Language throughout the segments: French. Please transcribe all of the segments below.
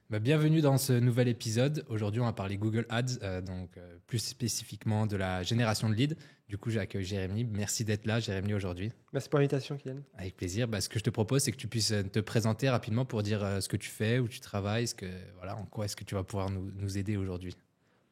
Bienvenue dans ce nouvel épisode. Aujourd'hui, on va parler Google Ads, plus spécifiquement de la génération de leads. Du coup, j'accueille Jérémy. Merci d'être là, Jérémy, aujourd'hui. Merci pour l'invitation, Kylian. Avec plaisir. Ce que je te propose, c'est que tu puisses te présenter rapidement pour dire ce que tu fais, où tu travailles, en quoi est-ce que tu vas pouvoir nous aider aujourd'hui.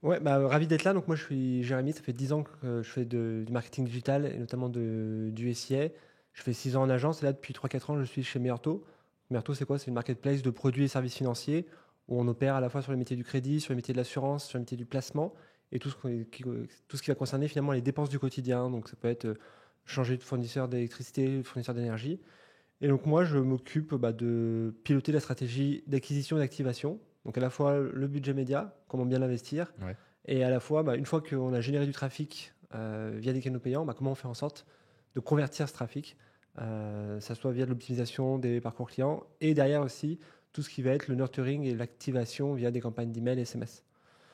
Ouais, ravi d'être là. Donc moi, je suis Jérémy. Ça fait 10 ans que je fais du marketing digital et notamment du SIA. Je fais 6 ans en agence et là, depuis 3-4 ans, je suis chez Meerto. Meerto, c'est quoi? C'est une marketplace de produits et services financiers où on opère à la fois sur les métiers du crédit, sur les métiers de l'assurance, sur les métiers du placement et tout ce qui va concerner finalement les dépenses du quotidien. Donc ça peut être changer de fournisseur d'électricité, fournisseur d'énergie. Et donc moi, je m'occupe de piloter la stratégie d'acquisition et d'activation. Donc à la fois le budget média, comment bien l'investir, Ouais. et à la fois, une fois qu'on a généré du trafic via des canaux payants, comment on fait en sorte de convertir ce trafic, ça soit via de l'optimisation des parcours clients, et derrière aussi tout ce qui va être le nurturing et l'activation via des campagnes d'email et SMS.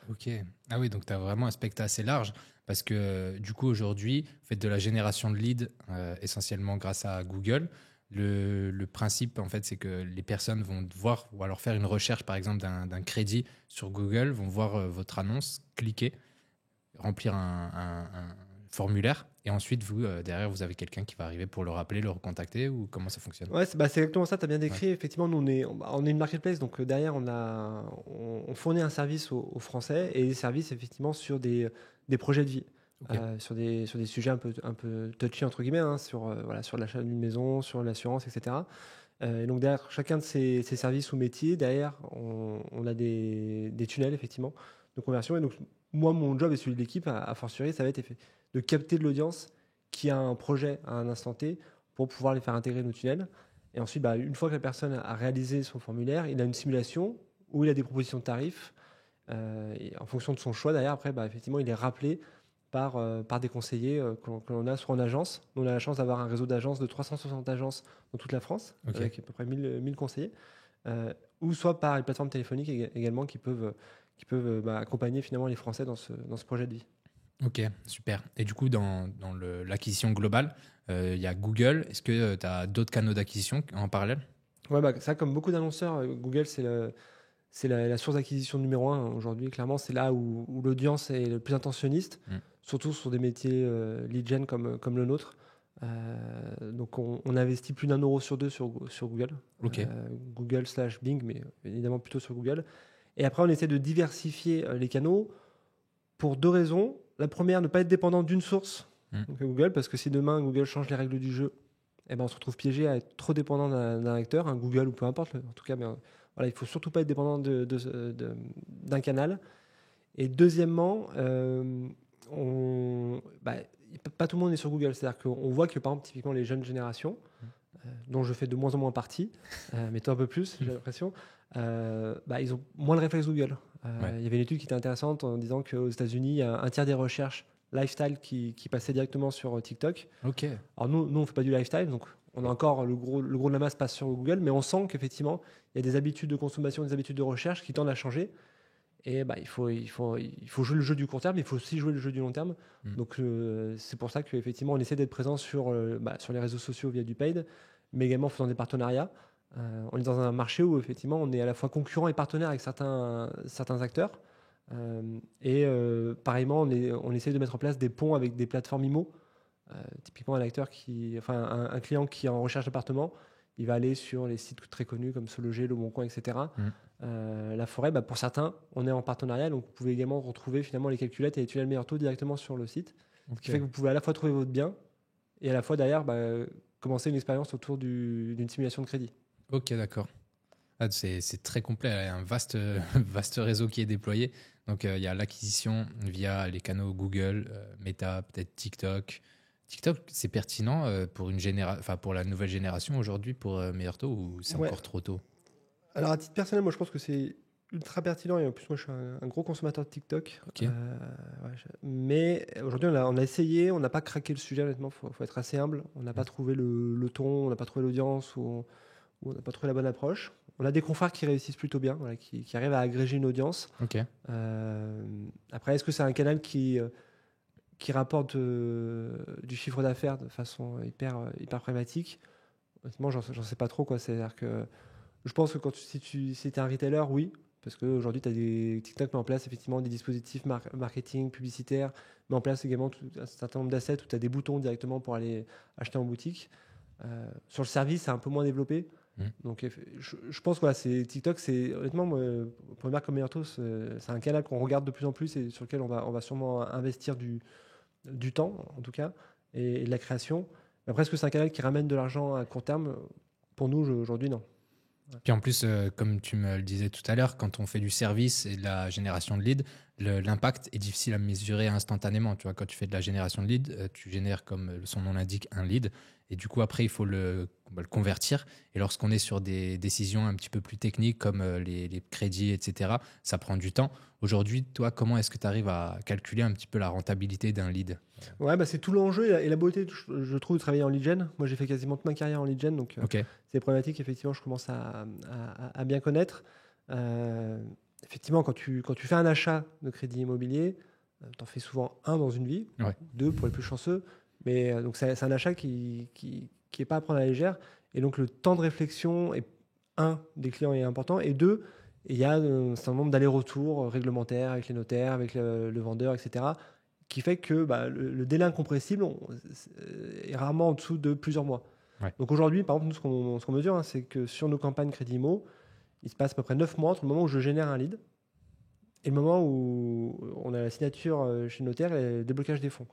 Ok. Ah oui, donc tu as vraiment un spectre assez large parce que du coup, aujourd'hui, vous faites de la génération de leads essentiellement grâce à Google. Le principe, en fait, c'est que les personnes vont voir ou alors faire une recherche, par exemple, d'un crédit sur Google, vont voir votre annonce, cliquer, remplir un formulaire et ensuite, vous, derrière, vous avez quelqu'un qui va arriver pour le rappeler, le recontacter ou comment ça fonctionne? Ouais, c'est exactement ça, tu as bien décrit. Ouais. Effectivement, nous, on est une marketplace, donc derrière, on fournit un service aux Français et des services, effectivement, sur des projets de vie. Ok. Sur des sujets un peu touchy, entre guillemets, hein, sur l'achat d'une maison, sur l'assurance, etc. Et donc, derrière chacun de ces services ou métiers, derrière, on a des tunnels, effectivement, de conversion. Et donc, moi, mon job et celui de l'équipe, à fortiori, ça va être de capter de l'audience qui a un projet à un instant T pour pouvoir les faire intégrer nos tunnels. Et ensuite, une fois que la personne a réalisé son formulaire, il a une simulation où il a des propositions de tarifs. Et en fonction de son choix, derrière, après, effectivement, il est rappelé par des conseillers que l'on a soit en agence. Nous, on a la chance d'avoir un réseau d'agences de 360 agences dans toute la France, Ok. avec à peu près 1000 conseillers, ou soit par les plateformes téléphoniques également qui peuvent accompagner finalement les Français dans ce projet de vie. Ok, super. Et du coup, dans l'acquisition globale, il y a Google. Est-ce que tu as d'autres canaux d'acquisition en parallèle? Ouais, ça, comme beaucoup d'annonceurs, Google, c'est la source d'acquisition numéro un aujourd'hui. Clairement, c'est là où l'audience est le plus intentionniste, surtout sur des métiers lead gen comme le nôtre. Donc, on investit plus d'1 euro sur 2 sur Google. Ok. Google/Bing, mais évidemment plutôt sur Google. Et après, on essaie de diversifier les canaux pour 2 raisons. La première, ne pas être dépendant d'une source, donc Google, parce que si demain Google change les règles du jeu, on se retrouve piégé à être trop dépendant d'un acteur, un Google ou peu importe. En tout cas, voilà, il faut surtout pas être dépendant d'un canal. Et deuxièmement, pas tout le monde est sur Google. C'est-à-dire qu'on voit que, par exemple, typiquement les jeunes générations, dont je fais de moins en moins partie, mais toi un peu plus, j'ai l'impression, ils ont moins le réflexe Google. Ouais. Il y avait une étude qui était intéressante en disant qu'aux États-Unis, il y a un tiers des recherches lifestyle qui passaient directement sur TikTok. Ok. Alors nous, on ne fait pas du lifestyle, donc on a encore le gros de la masse passe sur Google, mais on sent qu'effectivement, il y a des habitudes de consommation, des habitudes de recherche qui tendent à changer. Et il faut jouer le jeu du court terme, mais il faut aussi jouer le jeu du long terme. Donc c'est pour ça qu'effectivement, on essaie d'être présent sur les réseaux sociaux via du paid, mais également en faisant des partenariats. On est dans un marché où effectivement, on est à la fois concurrent et partenaire avec certains acteurs. Pareillement, on essaie de mettre en place des ponts avec des plateformes IMO. Typiquement, un client qui est en recherche d'appartement, il va aller sur les sites très connus comme Se Loger, Le Bon Coin, etc. La Forêt, pour certains, on est en partenariat, donc vous pouvez également retrouver finalement les calculettes et les tunnels Meerto directement sur le site. Ok. Ce qui fait que vous pouvez à la fois trouver votre bien et à la fois derrière commencer une expérience autour d'une simulation de crédit. Ok, d'accord. Ah, c'est très complet. Il y a un vaste, vaste réseau qui est déployé. Donc, il y a l'acquisition via les canaux Google, Meta, peut-être TikTok. TikTok, c'est pertinent pour la nouvelle génération aujourd'hui, pour Meilleur Taux, ou c'est Ouais. encore trop tôt? Alors à titre personnel, moi je pense que c'est ultra pertinent et en plus moi je suis un gros consommateur de TikTok. Ok. Mais aujourd'hui on a essayé, on n'a pas craqué le sujet honnêtement, faut être assez humble. On n'a pas trouvé le ton, on n'a pas trouvé l'audience ou on n'a pas trouvé la bonne approche. On a des confrères qui réussissent plutôt bien, voilà, qui arrivent à agréger une audience. Ok. Après, est-ce que c'est un canal qui rapporte du chiffre d'affaires de façon hyper pragmatique? Honnêtement, j'en sais pas trop, quoi. C'est-à-dire que je pense que si tu es un retailer, oui, parce qu'aujourd'hui, tu as des TikTok met en place effectivement des dispositifs marketing, publicitaires, met en place également un certain nombre d'assets où tu as des boutons directement pour aller acheter en boutique. Sur le service, c'est un peu moins développé. Donc, je pense que voilà, TikTok, c'est honnêtement, pour une marque comme Meilleur c'est un canal qu'on regarde de plus en plus et sur lequel on va sûrement investir du temps, en tout cas, et de la création. Mais après, est-ce que c'est un canal qui ramène de l'argent à court terme? Pour nous, aujourd'hui, non. Puis en plus, comme tu me le disais tout à l'heure, quand on fait du service et de la génération de leads, l'impact est difficile à mesurer instantanément. Tu vois, quand tu fais de la génération de leads, tu génères, comme son nom l'indique, un lead. Et du coup, après, il faut le convertir. Et lorsqu'on est sur des décisions un petit peu plus techniques, comme les crédits, etc., ça prend du temps. Aujourd'hui, toi, comment est-ce que tu arrives à calculer un petit peu la rentabilité d'un lead? Ouais, c'est tout l'enjeu et la beauté, je trouve, de travailler en lead gen. Moi, j'ai fait quasiment toute ma carrière en lead gen, donc Okay. c'est des problématiques, effectivement, je commence à bien connaître. Effectivement, quand tu fais un achat de crédit immobilier, tu en fais souvent un dans une vie, Ouais. 2 pour les plus chanceux. Mais donc, c'est un achat qui est pas à prendre à la légère. Et donc, le temps de réflexion, des clients est important. Et 2, il y a un certain nombre d'allers-retours réglementaires avec les notaires, avec le vendeur, etc., qui fait que le délai incompressible est rarement en dessous de plusieurs mois. Ouais. Donc aujourd'hui, par exemple, nous, ce qu'on mesure, c'est que sur nos campagnes Crédit Immo, il se passe à peu près 9 mois entre le moment où je génère un lead et le moment où on a la signature chez le notaire et le déblocage des fonds.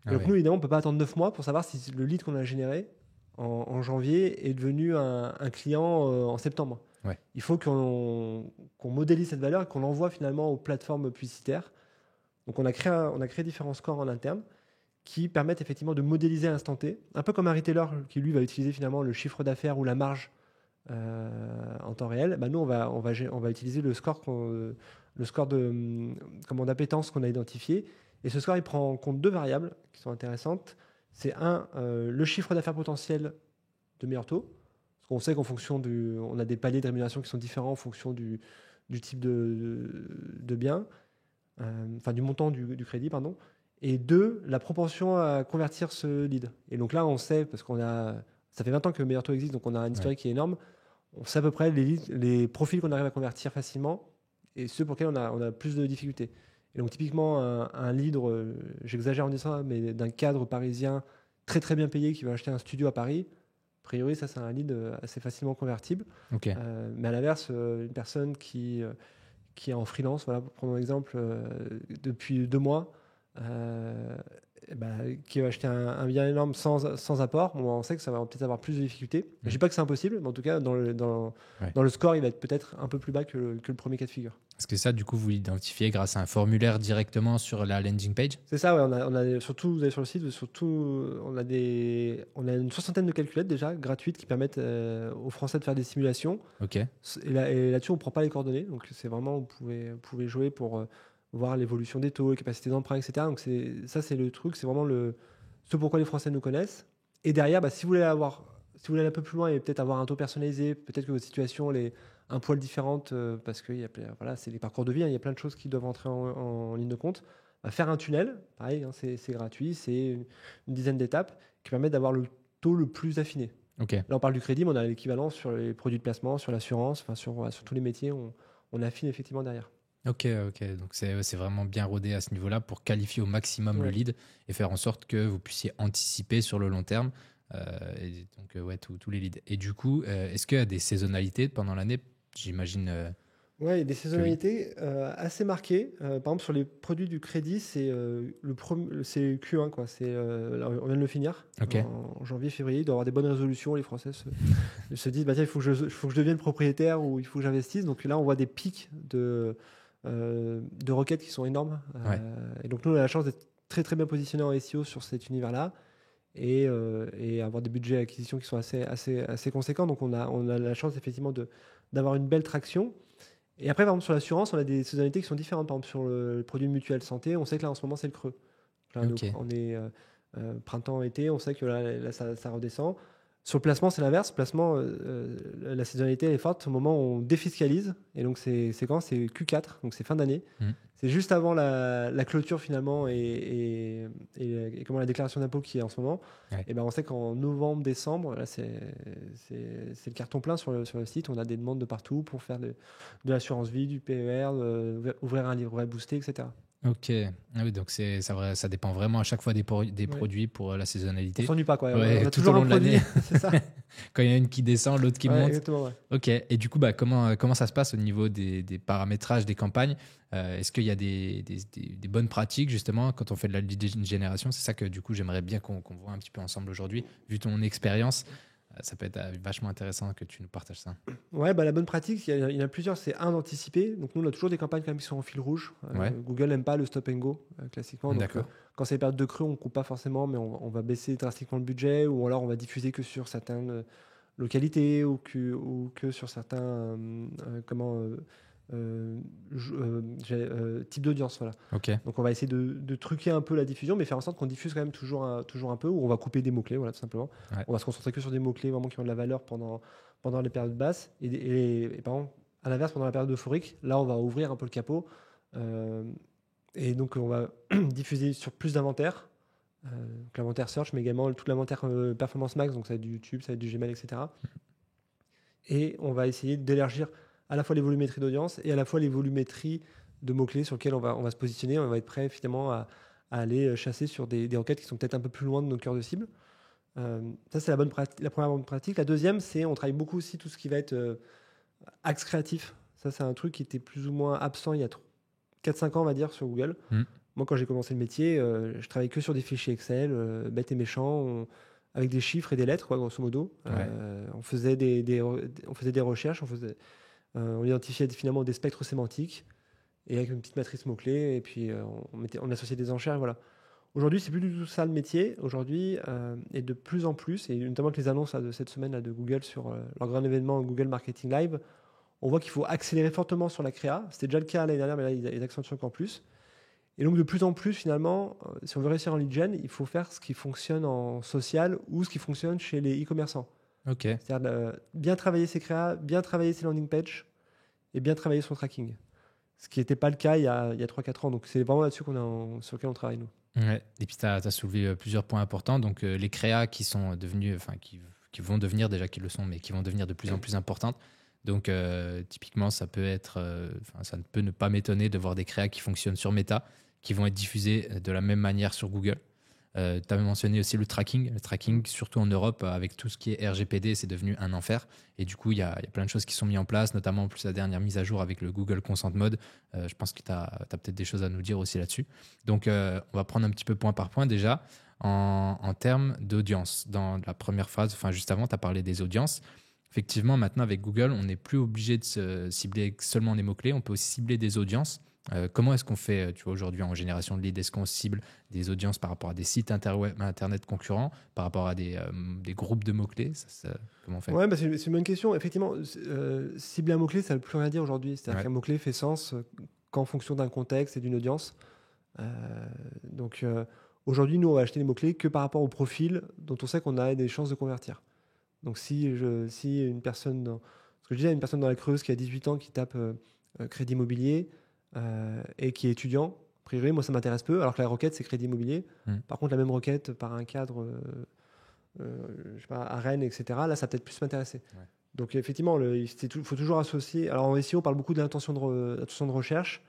Donc nous, évidemment, on ne peut pas attendre 9 mois pour savoir si le lead qu'on a généré en janvier est devenu un client en septembre. Ouais. Il faut qu'on modélise cette valeur et qu'on l'envoie finalement aux plateformes publicitaires. Donc on a créé différents scores en interne qui permettent effectivement de modéliser à l'instant T, un peu comme un retailer qui lui va utiliser finalement le chiffre d'affaires ou la marge en temps réel. Nous on va utiliser le score d'appétence qu'on a identifié, et ce score il prend en compte 2 variables qui sont intéressantes. C'est le chiffre d'affaires potentiel de Meilleur Taux, parce qu'on sait qu'en fonction on a des paliers de rémunération qui sont différents en fonction du type de bien. Du montant du crédit, pardon. Et 2, la propension à convertir ce lead. Et donc là, on sait, parce ça fait 20 ans que Meilleur Taux existe, donc on a un historique qui est énorme. On sait à peu près les profils qu'on arrive à convertir facilement et ceux pour lesquels on a plus de difficultés. Et donc typiquement, un lead, j'exagère en disant ça, mais d'un cadre parisien très très bien payé qui va acheter un studio à Paris, a priori, ça c'est un lead assez facilement convertible. Okay. Mais à l'inverse, une personne qui est en freelance, voilà, pour prendre un exemple, depuis 2 mois, qui va acheter un bien énorme sans apport, on sait que ça va peut-être avoir plus de difficultés. Je ne dis pas que c'est impossible, mais en tout cas, dans le score, il va être peut-être un peu plus bas que le premier cas de figure. Est-ce que ça, du coup, vous l'identifiez grâce à un formulaire directement sur la landing page? C'est ça, ouais, on a surtout, vous allez sur le site, on a une 60aine de calculettes déjà gratuites qui permettent aux Français de faire des simulations. Okay. Et là-dessus, on ne prend pas les coordonnées, donc c'est vraiment, vous pouvez jouer pour voir l'évolution des taux, les capacités d'emprunt, etc. Donc c'est le truc, c'est vraiment ce pourquoi les Français nous connaissent. Et derrière, si vous voulez aller un peu plus loin et peut-être avoir un taux personnalisé, peut-être que votre situation est un poil différente parce que c'est les parcours de vie, il y a plein de choses qui doivent entrer en ligne de compte. Faire un tunnel, pareil, c'est gratuit, c'est une dizaine d'étapes qui permettent d'avoir le taux le plus affiné. Okay. Là, on parle du crédit, mais on a l'équivalent sur les produits de placement, sur l'assurance, sur tous les métiers, on affine effectivement derrière. Ok. Donc c'est vraiment bien rodé à ce niveau-là pour qualifier au maximum le lead et faire en sorte que vous puissiez anticiper sur le long terme. Et donc, tous les leads. Et du coup, est-ce qu'il y a des saisonnalités pendant l'année? J'imagine. Oui, il y a des saisonnalités assez marquées. Par exemple, sur les produits du crédit, c'est c'est Q1, quoi. On vient de le finir. Okay. En janvier, février, il doit y avoir des bonnes résolutions. Les Français se disent, tiens, il faut que je devienne propriétaire ou il faut que j'investisse. Donc là, on voit des pics de requêtes qui sont énormes. Et donc, nous, on a la chance d'être très, très bien positionnés en SEO sur cet univers-là et avoir des budgets d'acquisition qui sont assez conséquents. Donc, on a la chance, effectivement, d'avoir une belle traction. Et après, par exemple, sur l'assurance, on a des saisonnalités qui sont différentes. Par exemple, sur le produit mutuel santé, on sait que là, en ce moment, c'est le creux. Là, on est printemps-été, on sait que là ça redescend. Sur le placement, c'est l'inverse. Placement, la saisonnalité elle est forte au moment où on défiscalise. Et donc, c'est quand? C'est Q4, donc c'est fin d'année. Mhm. C'est juste avant la clôture finalement et comment la déclaration d'impôt qui est en ce moment. Ouais. Et ben, on sait qu'en novembre, décembre, là, c'est le carton plein sur le site. On a des demandes de partout pour faire de l'assurance vie, du PER, ouvrir un livret boosté, etc. Ok. Ah oui, donc ça dépend vraiment à chaque fois des Ouais. produits pour la On saisonnalité. s'ennuie pas, quoi. Ouais, On a tout toujours au long un de produit. l'année. C'est ça. Quand il y en a une qui descend, l'autre qui Ouais, monte. exactement, ouais. Ok. Et du coup, comment ça se passe au niveau des paramétrages des campagnes? Est-ce qu'il y a des bonnes pratiques justement quand on fait de la lead generation? C'est ça que du coup j'aimerais bien qu'on voit un petit peu ensemble aujourd'hui. Vu ton expérience, ça peut être vachement intéressant que tu nous partages ça. Ouais, bah, la bonne pratique, il y en a plusieurs. C'est d'anticiper. Donc, nous, on a toujours des campagnes quand même qui sont en fil rouge. Ouais. Google n'aime pas le stop and go, classiquement. Donc, D'accord. quand c'est les périodes de creux, on ne coupe pas forcément, mais on va baisser drastiquement le budget ou alors on va diffuser que sur certaines localités ou que sur certains types d'audience. Voilà. Ok. Donc, on va essayer de truquer un peu la diffusion, mais faire en sorte qu'on diffuse quand même toujours un peu, ou on va couper des mots-clés, voilà, tout simplement. Ouais. On va se concentrer que sur des mots-clés vraiment qui ont de la valeur pendant les périodes basses. Et par exemple, à l'inverse, pendant la période euphorique, là, on va ouvrir un peu le capot. Et donc, on va diffuser sur plus d'inventaire. Donc l'inventaire search, mais également tout l'inventaire performance max, donc ça va être du YouTube, ça va être du Gmail, etc. Et on va essayer d'élargir à la fois les volumétries d'audience et à la fois les volumétries de mots-clés sur lesquels on va se positionner. On va être prêt finalement à aller chasser sur des requêtes qui sont peut-être un peu plus loin de nos cœurs de cible. Ça, c'est la première bonne pratique. La deuxième, c'est on travaille beaucoup aussi tout ce qui va être axe créatif. Ça, c'est un truc qui était plus ou moins absent il y a 4-5 ans, on va dire, sur Google. Moi, quand j'ai commencé le métier, je travaillais que sur des fichiers Excel, bêtes et méchants, avec des chiffres et des lettres, quoi, grosso modo. Ouais. On faisait des recherches, on identifiait finalement des spectres sémantiques, et avec une petite matrice mots-clés, et puis on associait des enchères, voilà. Aujourd'hui, c'est plus du tout ça le métier. Aujourd'hui, et de plus en plus, et notamment avec les annonces là, de cette semaine là, de Google sur leur grand événement Google Marketing Live, on voit qu'il faut accélérer fortement sur la créa. C'était déjà le cas l'année dernière, mais là, ils accentuent encore plus. Et donc, de plus en plus, finalement, si on veut réussir en lead gen, il faut faire ce qui fonctionne en social ou ce qui fonctionne chez les e-commerçants. Ok. C'est-à-dire bien travailler ses créas, bien travailler ses landing pages et bien travailler son tracking. Ce qui n'était pas le cas il y a 3-4 ans. Donc, c'est vraiment là-dessus sur lequel on travaille, nous. Ouais. Et puis, tu as soulevé plusieurs points importants. Donc, les créas qui sont devenus, enfin, qui vont devenir, déjà qui le sont, mais qui vont devenir de plus en plus importantes. Donc, typiquement, ça peut être, ça ne peut ne pas m'étonner de voir des créas qui fonctionnent sur Meta, qui vont être diffusés de la même manière sur Google. Tu as mentionné aussi le tracking. Le tracking, surtout en Europe, avec tout ce qui est RGPD, c'est devenu un enfer. Et du coup, il y a plein de choses qui sont mises en place, notamment en plus la dernière mise à jour avec le Google Consent Mode. Je pense que tu as peut-être des choses à nous dire aussi là-dessus. Donc, on va prendre un petit peu point par point déjà. En termes d'audience, dans la première phase, enfin juste avant, tu as parlé des audiences. Effectivement, maintenant, avec Google, on n'est plus obligé de se cibler seulement les mots-clés. On peut aussi cibler des audiences. Comment est-ce qu'on fait, tu vois, aujourd'hui en génération de leads? Est-ce qu'on cible des audiences par rapport à des sites internet concurrents, par rapport à des groupes de mots-clés? Comment on fait? Ouais, bah c'est une bonne question. Effectivement, cibler un mot-clé, ça ne veut plus rien dire aujourd'hui. C'est-à-dire qu'un mot-clé fait sens qu'en fonction d'un contexte et d'une audience. Donc, aujourd'hui, nous, on va acheter les mots-clés que par rapport au profil dont on sait qu'on a des chances de convertir. Donc, si une personne ce que je disais, une personne dans la Creuse qui a 18 ans qui tape crédit immobilier et qui est étudiant, a priori, moi, ça m'intéresse peu, alors que la requête, c'est crédit immobilier. Par contre, la même requête par un cadre je sais pas, à Rennes, etc., là, ça va peut-être plus m'intéresser. Ouais. Donc, effectivement, il faut toujours associer. Alors, en SEO, on parle beaucoup de l'intention de recherche.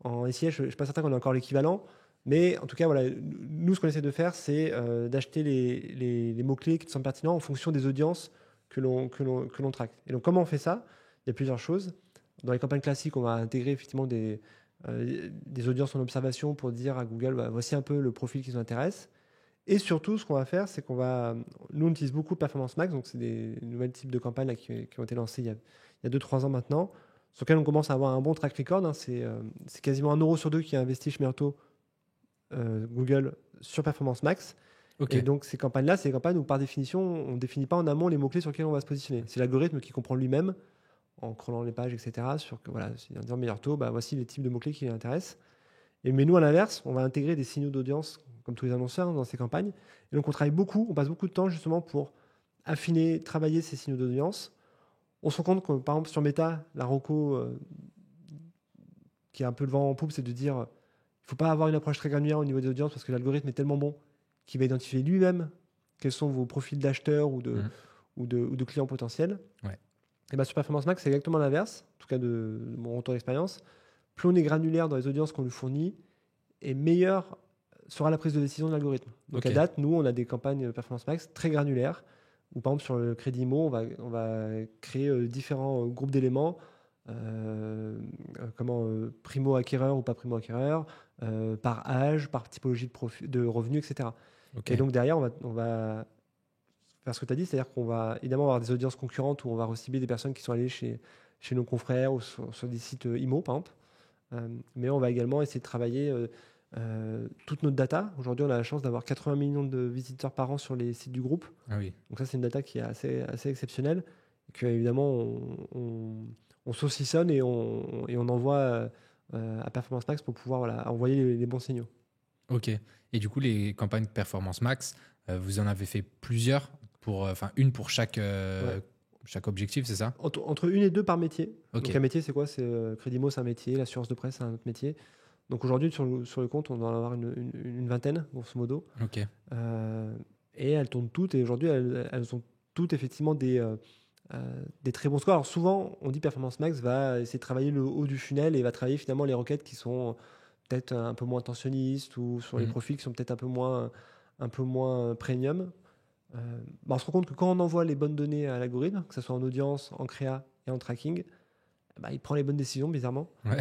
En SIA, je ne suis pas certain qu'on ait encore l'équivalent. Mais en tout cas, voilà, nous, ce qu'on essaie de faire, c'est d'acheter les mots-clés qui sont pertinents en fonction des audiences que l'on traque. Et donc, comment on fait ça? Il y a plusieurs choses. Dans les campagnes classiques, on va intégrer effectivement des audiences en observation pour dire à Google, bah, voici un peu le profil qui nous intéresse. Et surtout, ce qu'on va faire, c'est nous, on utilise beaucoup Performance Max, donc c'est des nouveaux types de campagnes là, qui ont été lancées il y a 2-3 ans maintenant, sur lesquelles on commence à avoir un bon track record. Hein. C'est quasiment 1 euro sur 2 qui est investi chez Myrto Google sur Performance Max. Okay. Et donc, ces campagnes-là, c'est des campagnes où, par définition, on ne définit pas en amont les mots-clés sur lesquels on va se positionner. C'est l'algorithme qui comprend lui-même, en crawlant les pages, etc., en disant meilleur taux, bah, voici les types de mots-clés qui l'intéressent. Mais nous, à l'inverse, on va intégrer des signaux d'audience, comme tous les annonceurs, dans ces campagnes. Et donc, on passe beaucoup de temps, justement, pour affiner, travailler ces signaux d'audience. On se rend compte que, par exemple, sur Meta, la reco qui est un peu le vent en poupe, c'est de dire il ne faut pas avoir une approche très granulaire au niveau des audiences parce que l'algorithme est tellement bon qu'il va identifier lui-même quels sont vos profils d'acheteurs ou de clients potentiels. Ouais. Et bien, sur Performance Max, c'est exactement l'inverse, en tout cas de mon retour d'expérience. Plus on est granulaire dans les audiences qu'on lui fournit, et meilleure sera la prise de décision de l'algorithme. Donc à date, nous, on a des campagnes Performance Max très granulaires, où par exemple sur le crédit IMO, on va créer différents groupes d'éléments, primo-acquéreur ou pas primo-acquéreur, par âge, par typologie de revenus, etc. Et donc derrière, on va faire ce que tu as dit, c'est-à-dire qu'on va évidemment avoir des audiences concurrentes où on va recibler des personnes qui sont allées chez nos confrères ou sur des sites IMO, par exemple. Mais on va également essayer de travailler toute notre data. Aujourd'hui, on a la chance d'avoir 80 millions de visiteurs par an sur les sites du groupe. Ah oui. Donc ça, c'est une data qui est assez exceptionnelle. Et que, évidemment, on saucissonne et on envoie à Performance Max pour pouvoir envoyer les bons signaux. Ok. Et du coup, les campagnes Performance Max, vous en avez fait plusieurs, une pour chaque objectif, c'est ça? Entre une et deux par métier. Ok. Donc un métier, c'est quoi? C'est Crédimo, c'est un métier. L'assurance de presse, c'est un autre métier. Donc aujourd'hui, sur le compte, on doit en avoir une vingtaine, grosso modo. Ok. Et elles tournent toutes. Et aujourd'hui, elles ont toutes effectivement des très bons scores. Alors souvent, on dit Performance Max va essayer de travailler le haut du funnel et va travailler finalement les requêtes qui sont peut-être un peu moins tensionnistes ou sur les profils qui sont peut-être un peu moins premium. On se rend compte que quand on envoie les bonnes données à l'algorithme, que ce soit en audience, en créa et en tracking, il prend les bonnes décisions, bizarrement. Ouais.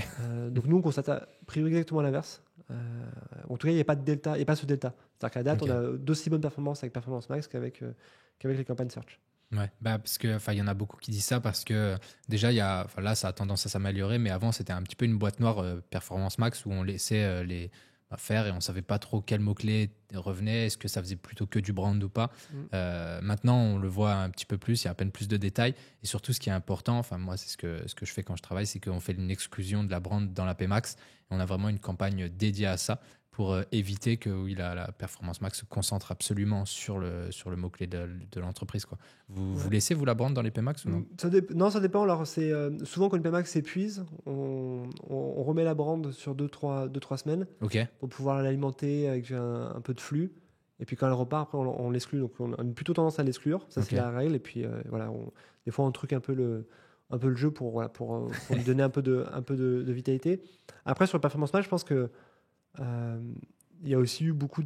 Donc nous, on constate a priori exactement l'inverse. En tout cas, il n'y a pas de delta, et pas ce delta. C'est-à-dire qu'à date, on a d'aussi bonnes performances avec Performance Max qu'avec les campagnes search. Ouais, parce que il y en a beaucoup qui disent ça parce que déjà là ça a tendance à s'améliorer, mais avant c'était un petit peu une boîte noire Performance Max où on laissait les faire et on savait pas trop quels mots-clés revenaient, est-ce que ça faisait plutôt que du brand ou pas. Maintenant on le voit un petit peu plus, il y a à peine plus de détails et surtout ce qui est important, enfin moi c'est ce que je fais quand je travaille, c'est qu'on fait une exclusion de la brand dans la PMax et on a vraiment une campagne dédiée à ça pour éviter que la Performance Max se concentre absolument sur le mot-clé de l'entreprise, quoi. Vous laissez, vous, la brand dans les PMax ou non? Non, ça dépend. Alors, c'est souvent quand une PMax s'épuise, on remet la brand sur 2-3 semaines pour pouvoir l'alimenter avec un peu de flux. Et puis quand elle repart, après, on l'exclut. Donc, on a plutôt tendance à l'exclure. Ça, c'est la règle. Et puis, des fois, on truque un peu le jeu pour lui donner un peu de vitalité. Après, sur le Performance Max, je pense que il y a aussi eu beaucoup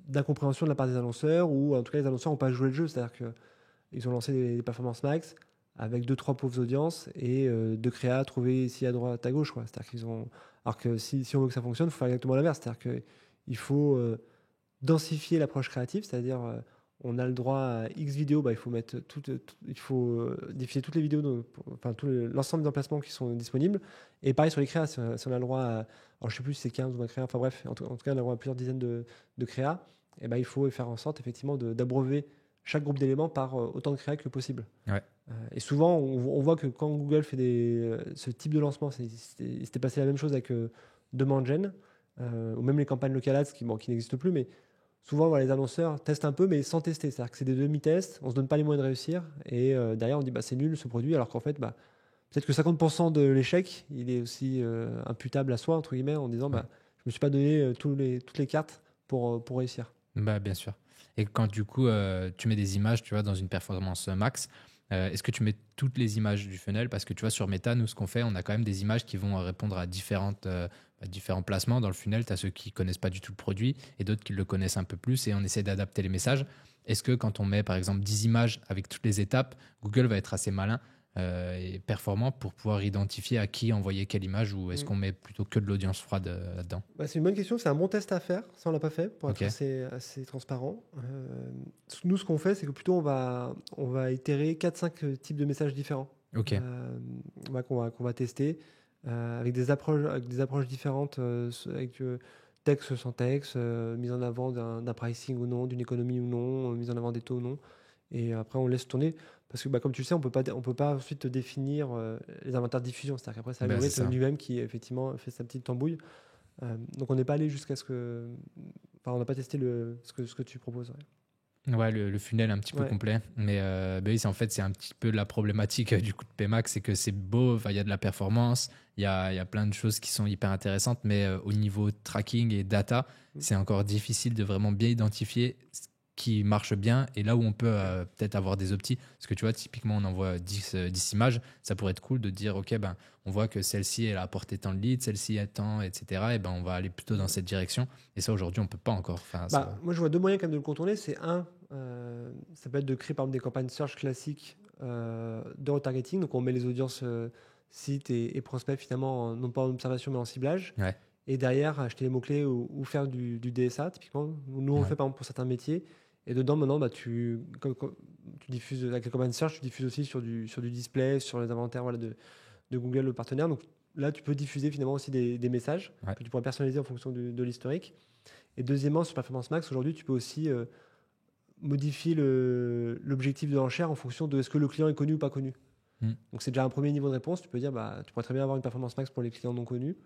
d'incompréhension de la part des annonceurs, ou en tout cas les annonceurs n'ont pas joué le jeu, c'est-à-dire qu'ils ont lancé des Performance Max avec 2-3 pauvres audiences et de créa trouvés ici à droite à gauche, quoi. C'est-à-dire qu'ils ont... Alors que si on veut que ça fonctionne, il faut faire exactement l'inverse, c'est-à-dire qu'il faut densifier l'approche créative, c'est-à-dire on a le droit à X vidéos, il faut mettre il faut diffuser toutes les vidéos, l'ensemble des emplacements qui sont disponibles. Et pareil sur les créas, si on a le droit à, alors je sais plus si c'est 15 ou 20 créas, enfin bref, en tout cas on a le droit à plusieurs dizaines de créas, et il faut faire en sorte effectivement d'abreuver chaque groupe d'éléments par autant de créas que possible. Ouais. Et souvent on voit que quand Google fait ce type de lancement, il s'était passé la même chose avec Demand Gen, ou même les campagnes local ads qui n'existent plus, mais souvent, les annonceurs testent un peu, mais sans tester. C'est-à-dire que c'est des demi-tests, on ne se donne pas les moyens de réussir, et derrière, on dit c'est nul ce produit, alors qu'en fait, peut-être que 50% de l'échec, il est aussi imputable à soi, entre guillemets, en disant je ne me suis pas donné toutes les cartes pour réussir. Bien sûr. Et quand du coup, tu mets des images, tu vois, dans une Performance Max, est-ce que tu mets toutes les images du funnel? Parce que tu vois, sur Meta, nous, ce qu'on fait, on a quand même des images qui vont répondre à différents placements dans le funnel. Tu as ceux qui connaissent pas du tout le produit et d'autres qui le connaissent un peu plus et on essaie d'adapter les messages. Est-ce que quand on met, par exemple, 10 images avec toutes les étapes, Google va être assez malin et performant pour pouvoir identifier à qui envoyer quelle image, ou est-ce qu'on met plutôt que de l'audience froide là-dedans? C'est une bonne question, c'est un bon test à faire, ça on l'a pas fait pour être assez transparent. Nous, ce qu'on fait, c'est que plutôt on va itérer 4-5 types de messages différents qu'on va tester avec des approches différentes, avec texte sans texte, mise en avant d'un pricing ou non, d'une économie ou non, mise en avant des taux ou non. Et après, on laisse tourner. Parce que, comme tu le sais, on peut pas ensuite définir les inventaires de diffusion. C'est-à-dire qu'après, c'est l'algorithme lui-même qui, effectivement, fait sa petite tambouille. Donc, on n'est pas allé jusqu'à ce que... Enfin, on n'a pas testé ce que tu proposes. Ouais, le funnel un petit peu Ouais. complet. Mais bah oui, en fait, c'est un petit peu la problématique du coup de Pmax, c'est que c'est beau, enfin, il y a de la performance, il y a plein de choses qui sont hyper intéressantes, mais au niveau tracking et data, Mm. c'est encore difficile de vraiment bien identifier ce qui marche bien et là où on peut peut-être avoir des optis. Parce que tu vois, typiquement, on envoie 10 images, ça pourrait être cool de dire, OK, ben, on voit que celle-ci, elle a apporté tant de leads, celle-ci a tant, etc. Et ben, on va aller plutôt dans cette direction. Et ça, aujourd'hui, on peut pas encore. Enfin, ça... Moi, je vois deux moyens quand même de le contourner. C'est un, ça peut être de créer par exemple des campagnes search classiques de retargeting. Donc, on met les audiences sites et prospects finalement, non pas en observation mais en ciblage. Ouais, Et derrière, acheter les mots-clés ou faire du DSA, typiquement. Nous, on le ouais, fait par exemple pour certains métiers. Et dedans, maintenant, bah, comme tu diffuses avec les campagnes search, tu diffuses aussi sur du display, sur les inventaires voilà, de Google, le partenaire. Donc là, tu peux diffuser finalement aussi des messages ouais. que tu pourrais personnaliser en fonction de l'historique. Et deuxièmement, sur Performance Max, aujourd'hui, tu peux aussi modifier l'objectif de l'enchère en fonction de est-ce que le client est connu ou pas connu. Hmm. Donc c'est déjà un premier niveau de réponse. Tu peux dire, bah, tu pourrais très bien avoir une Performance Max pour les clients non connus,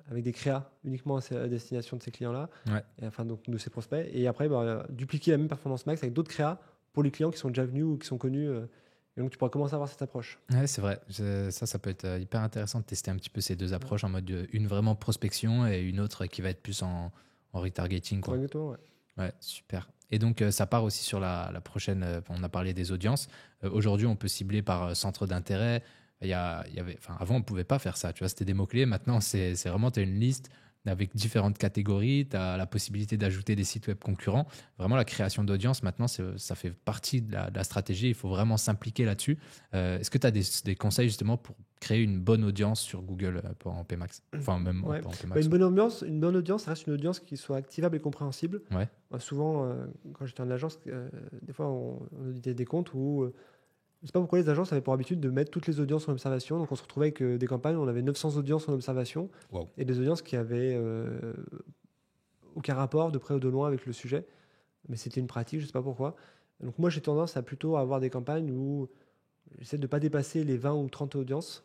avec des créas uniquement à destination de ces clients-là, Ouais. et enfin donc de ces prospects. Et après, bah, dupliquer la même Performance Max avec d'autres créas pour les clients qui sont déjà venus ou qui sont connus. Et donc tu pourras commencer à avoir cette approche. Ouais, c'est vrai. Ça peut être hyper intéressant de tester un petit peu ces deux approches en mode une vraiment prospection et une autre qui va être plus en retargeting, Ouais, quoi. exactement, ouais. Ouais, super. Et donc, ça part aussi sur la prochaine. On a parlé des audiences. Aujourd'hui, on peut cibler par centre d'intérêt. Il y avait, enfin, avant, on ne pouvait pas faire ça. Tu vois, c'était des mots-clés. Maintenant, c'est vraiment, tu as une liste avec différentes catégories. Tu as la possibilité d'ajouter des sites web concurrents. Vraiment, la création d'audience, maintenant, ça fait partie de la stratégie. Il faut vraiment s'impliquer là-dessus. Est-ce que tu as des conseils justement pour créer une bonne audience sur Google en PMax? Enfin, même Ouais. en Bah, PMax. une bonne audience, ça reste une audience qui soit activable et compréhensible. Ouais. Souvent, quand j'étais en agence, des fois, on auditait des comptes où, je ne sais pas pourquoi les agences avaient pour habitude de mettre toutes les audiences en observation. Donc, on se retrouvait avec des campagnes, on avait 900 audiences en observation Wow. et des audiences qui avaient aucun rapport de près ou de loin avec le sujet. Mais c'était une pratique, je ne sais pas pourquoi. Donc, moi, j'ai tendance à plutôt avoir des campagnes où j'essaie de ne pas dépasser les 20 ou 30 audiences.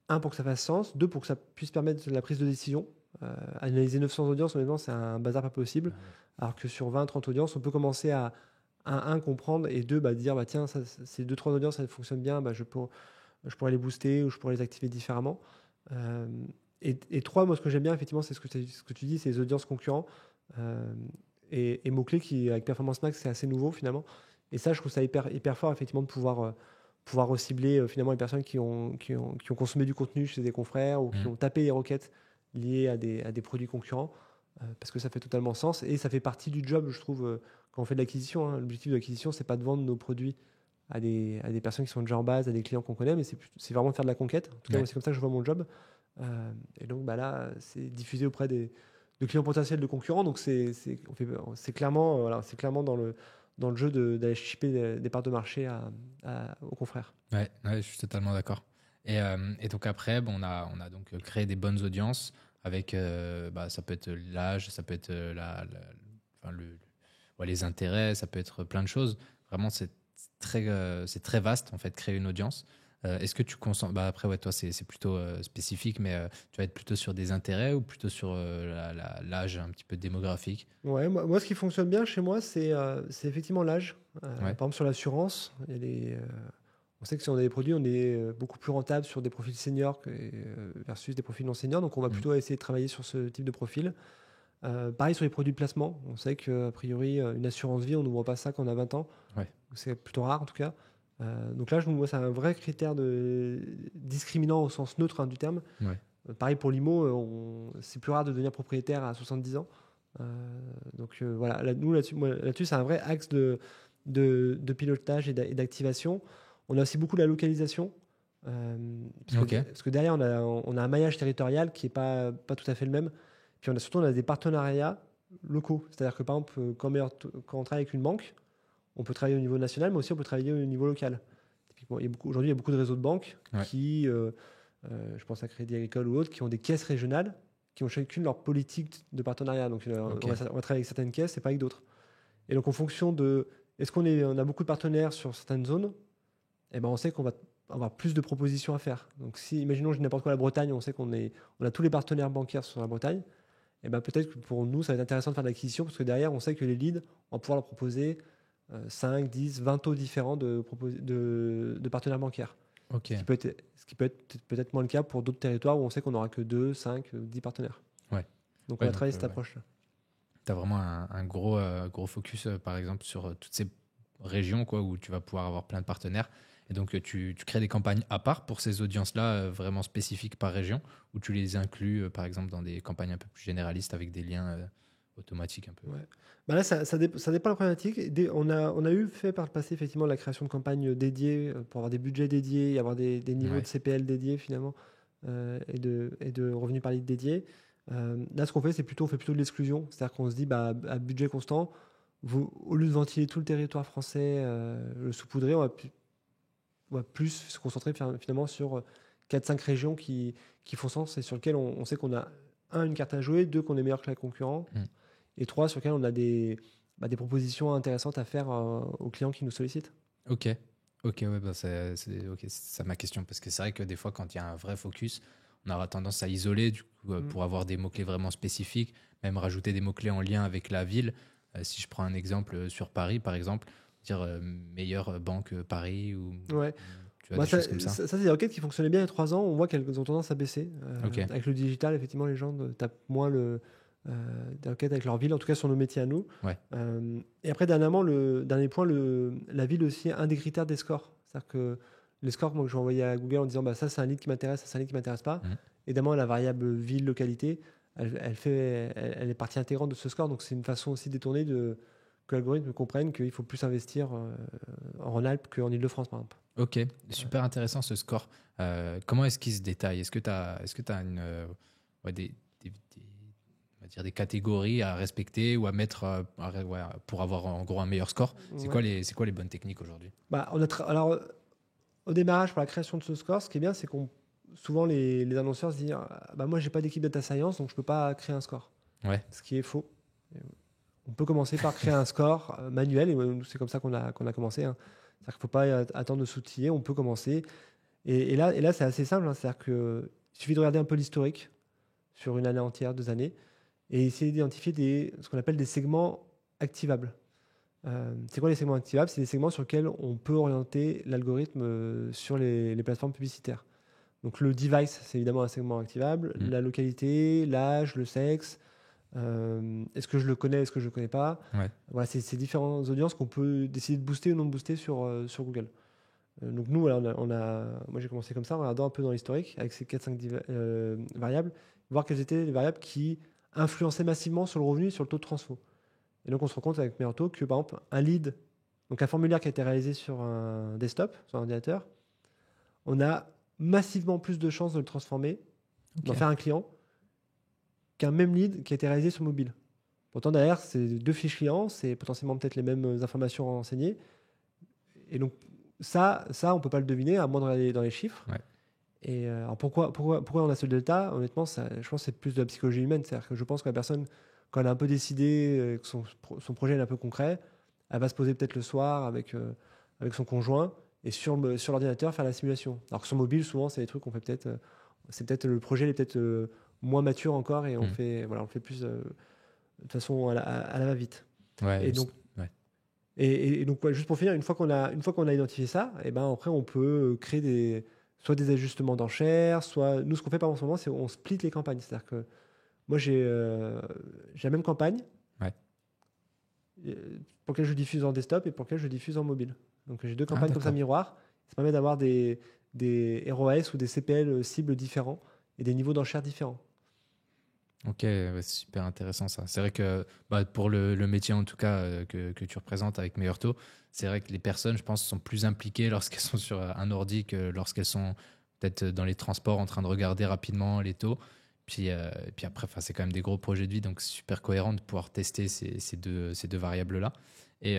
Un, pour que ça fasse sens. Deux, pour que ça puisse permettre la prise de décision. Analyser 900 audiences, honnêtement, c'est un bazar pas possible. Alors que sur 20, 30 audiences, on peut commencer à, un, comprendre, et deux, bah, dire, bah, tiens, ça, ces 2, 3 audiences, ça fonctionne bien, bah, je pourrais les booster ou je pourrais les activer différemment. Et trois, moi, ce que j'aime bien, effectivement, c'est ce que tu dis, c'est les audiences concurrents. Et mots-clés qui, avec Performance Max, c'est assez nouveau finalement. Et ça, je trouve ça hyper fort, effectivement, de pouvoir recibler finalement les personnes qui ont consommé du contenu chez des confrères ou qui ont tapé les requêtes liées à des produits concurrents, parce que ça fait totalement sens et ça fait partie du job, je trouve, quand on fait de l'acquisition. L'objectif de l'acquisition, c'est pas de vendre nos produits à des personnes qui sont déjà en base, à des clients qu'on connaît, mais c'est vraiment de faire de la conquête. En tout cas, moi, c'est comme ça que je vois mon job. Et donc bah là, c'est diffusé auprès de clients potentiels de concurrents. Donc c'est clairement, voilà, c'est clairement dans le jeu d'aller shipper des parts de marché aux confrères. Ouais, je suis totalement d'accord. Et donc après, bon, on a donc créé des bonnes audiences avec, ça peut être l'âge, ça peut être enfin, ouais, les intérêts, ça peut être plein de choses. Vraiment, c'est très vaste en fait, créer une audience. Est-ce que tu consens... Bah après, ouais, toi, c'est plutôt spécifique, mais tu vas être plutôt sur des intérêts ou plutôt sur l'âge un petit peu démographique? Ouais, moi, ce qui fonctionne bien chez moi, c'est effectivement l'âge. Ouais. Par exemple, sur l'assurance, on sait que si on a des produits, on est beaucoup plus rentable sur des profils seniors versus des profils non seniors. Donc, on va plutôt essayer de travailler sur ce type de profil. Pareil sur les produits de placement. On sait qu'a priori, une assurance vie, on ne voit pas ça quand on a 20 ans. Ouais. C'est plutôt rare en tout cas. Donc là, moi, c'est un vrai critère discriminant au sens neutre du terme. Ouais. Pareil pour l'IMO, c'est plus rare de devenir propriétaire à 70 ans. Donc voilà, là-dessus, c'est un vrai axe de pilotage et d'activation. On a aussi beaucoup la localisation. Parce que derrière, on a un maillage territorial qui n'est pas tout à fait le même. Puis on a des partenariats locaux. C'est-à-dire que par exemple, quand on travaille avec une banque, on peut travailler au niveau national, mais aussi on peut travailler au niveau local. Typiquement, aujourd'hui, il y a beaucoup de réseaux de banques qui, je pense à Crédit Agricole ou autres, qui ont des caisses régionales qui ont chacune leur politique de partenariat. Donc, on va travailler avec certaines caisses et pas avec d'autres. Et donc, en fonction de est-ce qu'on a beaucoup de partenaires sur certaines zones, eh ben, on sait qu'on va avoir plus de propositions à faire. Donc, si, imaginons, je dis n'importe quoi, la Bretagne, on sait on a tous les partenaires bancaires sur la Bretagne. et ben peut-être que pour nous, ça va être intéressant de faire de l'acquisition parce que derrière, on sait que les leads, on va pouvoir leur proposer 5, 10, 20 taux différents de partenaires bancaires. Ok. Ce qui peut être peut-être moins le cas pour d'autres territoires où on sait qu'on n'aura que 2, 5, 10 partenaires. Ouais. Donc, on Ouais, va travailler donc, cette approche-là. tu as vraiment un gros focus, par exemple, sur toutes ces régions quoi, où tu vas pouvoir avoir plein de partenaires. Et donc, tu crées des campagnes à part pour ces audiences-là, vraiment spécifiques par région, ou tu les inclus, par exemple, dans des campagnes un peu plus généralistes avec des liens automatiques un peu. Ouais. Bah là, ça dépend de la problématique. On a eu fait par le passé effectivement la création de campagnes dédiées pour avoir des budgets dédiés et avoir des niveaux Ouais. de CPL dédiés finalement et de revenus par litre dédiés. Là, ce qu'on fait, on fait plutôt de l'exclusion. C'est-à-dire qu'on se dit, bah, à budget constant, au lieu de ventiler tout le territoire français, le saupoudrer, on va plus se concentrer finalement sur 4-5 régions qui font sens et sur lesquelles on sait qu'on a, une carte à jouer, deux, qu'on est meilleur que les concurrents, et trois, sur lesquelles on a des propositions intéressantes à faire aux clients qui nous sollicitent. Ok. Ok, ouais, bah c'est ça ma question. Parce que c'est vrai que des fois, quand il y a un vrai focus, on aura tendance à isoler du coup, pour avoir des mots-clés vraiment spécifiques, même rajouter des mots-clés en lien avec la ville. Si je prends un exemple sur Paris, par exemple, dire meilleure banque Paris ou Ouais. tu vois, des choses comme ça. Ça, c'est des requêtes qui fonctionnaient bien il y a 3 ans. On voit qu'elles ont tendance à baisser. Ok. Avec le digital, effectivement, les gens tapent moins des requêtes avec leur ville, en tout cas sur nos métiers à nous. Ouais. Et après, dernièrement, le dernier point, la ville aussi, un des critères des scores. C'est-à-dire que les scores moi, que je vais envoyer à Google en disant bah, ça, c'est un lead qui m'intéresse, ça, c'est un lead qui m'intéresse pas. Évidemment, la variable ville, localité, elle est partie intégrante de ce score. Donc, c'est une façon aussi détournée que l'algorithme comprenne qu'il faut plus investir en Rhône-Alpes qu'en Île-de-France, par exemple. Ok, super intéressant ce score. Comment est-ce qu'il se détaille? Est-ce que tu as, on va dire des catégories à respecter ou à mettre pour avoir en gros un meilleur score? C'est quoi les bonnes techniques aujourd'hui? Bah, alors, au démarrage, pour la création de ce score, ce qui est bien, c'est qu'on souvent les annonceurs se disent bah, moi, j'ai pas d'équipe data science, donc je peux pas créer un score. Ouais. Ce qui est faux. On peut commencer par créer un score manuel, et c'est comme ça qu'on a commencé. Hein. C'est-à-dire qu'il ne faut pas attendre de s'outiller, on peut commencer. Et là c'est assez simple. Hein. C'est-à-dire qu'il suffit de regarder un peu l'historique sur une année entière, 2 années, et essayer d'identifier ce qu'on appelle des segments activables. C'est quoi les segments activables? C'est des segments sur lesquels on peut orienter l'algorithme sur les plateformes publicitaires. Donc le device, c'est évidemment un segment activable. La localité, l'âge, le sexe. Est-ce que je le connais, est-ce que je ne le connais pas? Voilà, c'est ces différentes audiences qu'on peut décider de booster ou non booster sur Google. Donc nous, voilà, moi j'ai commencé comme ça, en regardant un peu dans l'historique, avec ces 4-5 variables, voir quelles étaient les variables qui influençaient massivement sur le revenu et sur le taux de transfo. Et donc on se rend compte avec Meilleur que par exemple un lead, donc un formulaire qui a été réalisé sur un desktop, sur un ordinateur, on a massivement plus de chances de le transformer, d'en faire un client, qu'un même lead qui a été réalisé sur mobile. Pourtant, derrière, c'est 2 fiches clients, c'est potentiellement peut-être les mêmes informations renseignées. Et donc, ça on ne peut pas le deviner, à moins de regarder dans les chiffres. Ouais. Et alors pourquoi on a ce delta? Honnêtement, je pense que c'est plus de la psychologie humaine. C'est-à-dire que je pense que la personne, quand elle a un peu décidé, que son projet est un peu concret, elle va se poser peut-être le soir avec son conjoint et sur l'ordinateur faire la simulation. Alors que sur mobile, souvent, c'est des trucs qu'on fait peut-être... c'est peut-être le projet, il est peut-être moins mature encore et on le fait plus de façon à la va-vite. Ouais, et donc, juste pour finir, une fois qu'on a identifié ça, et ben après on peut créer soit des ajustements d'enchères, soit nous ce qu'on fait par moment, c'est on split les campagnes. C'est-à-dire que moi j'ai la même campagne pour laquelle je diffuse en desktop et pour laquelle je diffuse en mobile. Donc j'ai 2 campagnes comme ça miroir. Ça permet d'avoir des ROAS ou des CPL cibles différents et des niveaux d'enchères différents. Ok, c'est super intéressant ça. C'est vrai que pour le métier en tout cas que tu représentes avec Meilleur Taux, c'est vrai que les personnes, je pense, sont plus impliquées lorsqu'elles sont sur un ordi que lorsqu'elles sont peut-être dans les transports en train de regarder rapidement les taux. Puis après, c'est quand même des gros projets de vie, donc c'est super cohérent de pouvoir tester ces deux variables-là. Et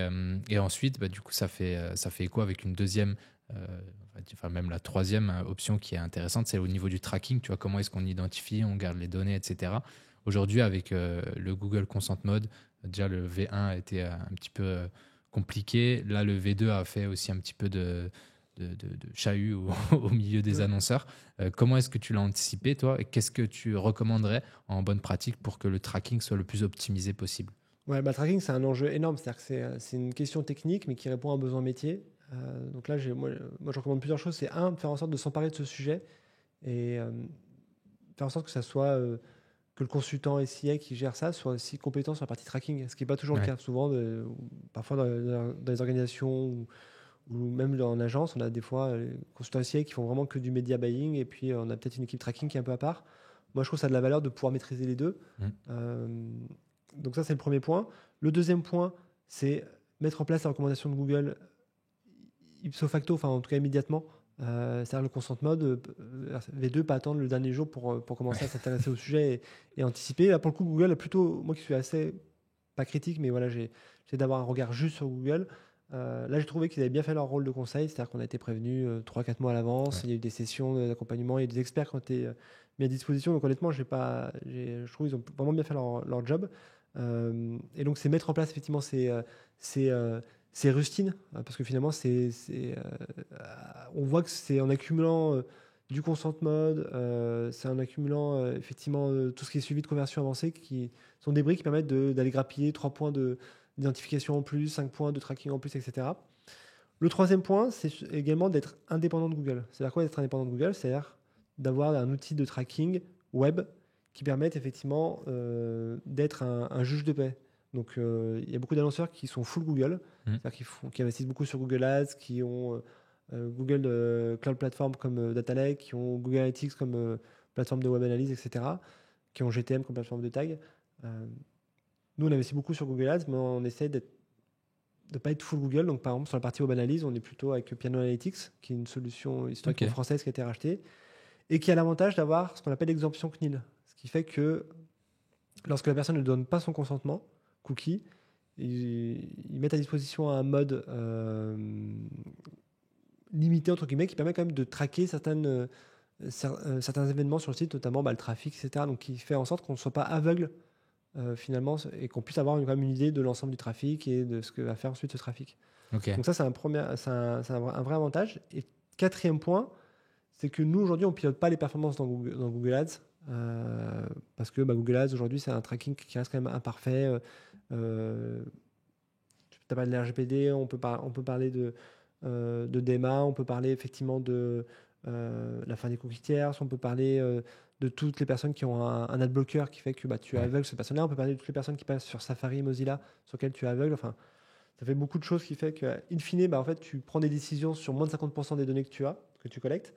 ensuite, du coup, ça fait écho avec une deuxième, même la troisième option qui est intéressante, c'est au niveau du tracking. Tu vois, comment est-ce qu'on identifie, on garde les données, etc. Aujourd'hui, avec le Google Consent Mode, déjà le V1 a été un petit peu compliqué. Là, le V2 a fait aussi un petit peu de de chahut au milieu des annonceurs. Comment est-ce que tu l'as anticipé, toi, et qu'est-ce que tu recommanderais en bonne pratique pour que le tracking soit le plus optimisé possible? Ouais, le tracking, c'est un enjeu énorme. C'est-à-dire que c'est une question technique, mais qui répond à un besoin métier. Donc là, moi, je recommande plusieurs choses. C'est un, de faire en sorte de s'emparer de ce sujet et faire en sorte que ça soit que le consultant SIA qui gère ça soit aussi compétent sur la partie tracking, ce qui n'est pas toujours le cas. Souvent, parfois dans les organisations ou même en agence, on a des fois consultants SIA qui font vraiment que du media buying et puis on a peut-être une équipe tracking qui est un peu à part. Moi, je trouve que ça a de la valeur de pouvoir maîtriser les deux. Donc ça, c'est le premier point. Le deuxième point, c'est mettre en place la recommandation de Google ipso facto, enfin en tout cas immédiatement. C'est-à-dire le consent mode, V2, pas attendre le dernier jour pour commencer à s'intéresser au sujet et anticiper. Là, pour le coup, Google a plutôt, moi qui suis assez, pas critique, mais voilà, j'essaie d'avoir un regard juste sur Google. Là, j'ai trouvé qu'ils avaient bien fait leur rôle de conseil, c'est-à-dire qu'on a été prévenu 3-4 mois à l'avance, il y a eu des sessions d'accompagnement, il y a eu des experts qui ont été mis à disposition. Donc honnêtement, je trouve qu'ils ont vraiment bien fait leur job. Et donc, c'est mettre en place effectivement ces rustines, parce que finalement, on voit que c'est en accumulant du consent mode, c'est en accumulant effectivement tout ce qui est suivi de conversion avancée qui sont des briques qui permettent d'aller grappiller 3 points d'identification en plus, 5 points de tracking en plus, etc. Le troisième point, c'est également d'être indépendant de Google. C'est-à-dire quoi d'être indépendant de Google? C'est-à-dire d'avoir un outil de tracking web qui permettent effectivement d'être un juge de paix. Donc, il y a beaucoup d'annonceurs qui sont full Google, c'est-à-dire qui investissent beaucoup sur Google Ads, qui ont Google Cloud Platform comme Data Lake, qui ont Google Analytics comme plateforme de web analyse, etc., qui ont GTM comme plateforme de tag. Nous, on investit beaucoup sur Google Ads, mais on essaie de ne pas être full Google. Donc, par exemple, sur la partie web analyse, on est plutôt avec Piano Analytics, qui est une solution historiquement française qui a été rachetée et qui a l'avantage d'avoir ce qu'on appelle l'exemption CNIL. Ce qui fait que lorsque la personne ne donne pas son consentement, cookie, ils mettent à disposition un mode limité, entre guillemets, qui permet quand même de traquer certains événements sur le site, notamment le trafic, etc. Donc, qui fait en sorte qu'on ne soit pas aveugle finalement et qu'on puisse avoir quand même une idée de l'ensemble du trafic et de ce que va faire ensuite ce trafic. Donc ça, c'est un vrai avantage. Et quatrième point, c'est que nous, aujourd'hui, on ne pilote pas les performances dans Google Ads parce que Google Ads, aujourd'hui, c'est un tracking qui reste quand même imparfait. Tu as parlé de l'RGPD, on peut parler de DMA, on peut parler effectivement de la fin des cookies tierces, on peut parler de toutes les personnes qui ont un adblocker qui fait que tu aveugles ces personnes-là, on peut parler de toutes les personnes qui passent sur Safari, Mozilla, sur lesquelles tu aveugles. Enfin, ça fait beaucoup de choses qui fait que, in fine, en fait, tu prends des décisions sur moins de 50% des données que tu collectes.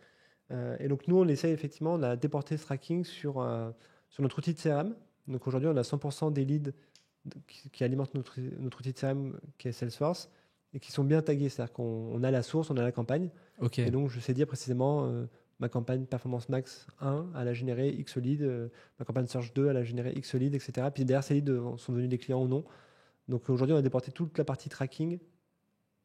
Et donc, nous, on essaie effectivement de déporter ce tracking sur notre outil de CRM. Donc, aujourd'hui, on a 100% des leads qui alimentent notre outil de CRM qui est Salesforce et qui sont bien tagués. C'est-à-dire qu'on a la source, on a la campagne. Et donc, je sais dire précisément ma campagne Performance Max 1, elle a généré X leads, ma campagne Search 2, elle a généré X leads, etc. Puis derrière, ces leads sont devenus des clients ou non. Donc, aujourd'hui, on a déporté toute la partie tracking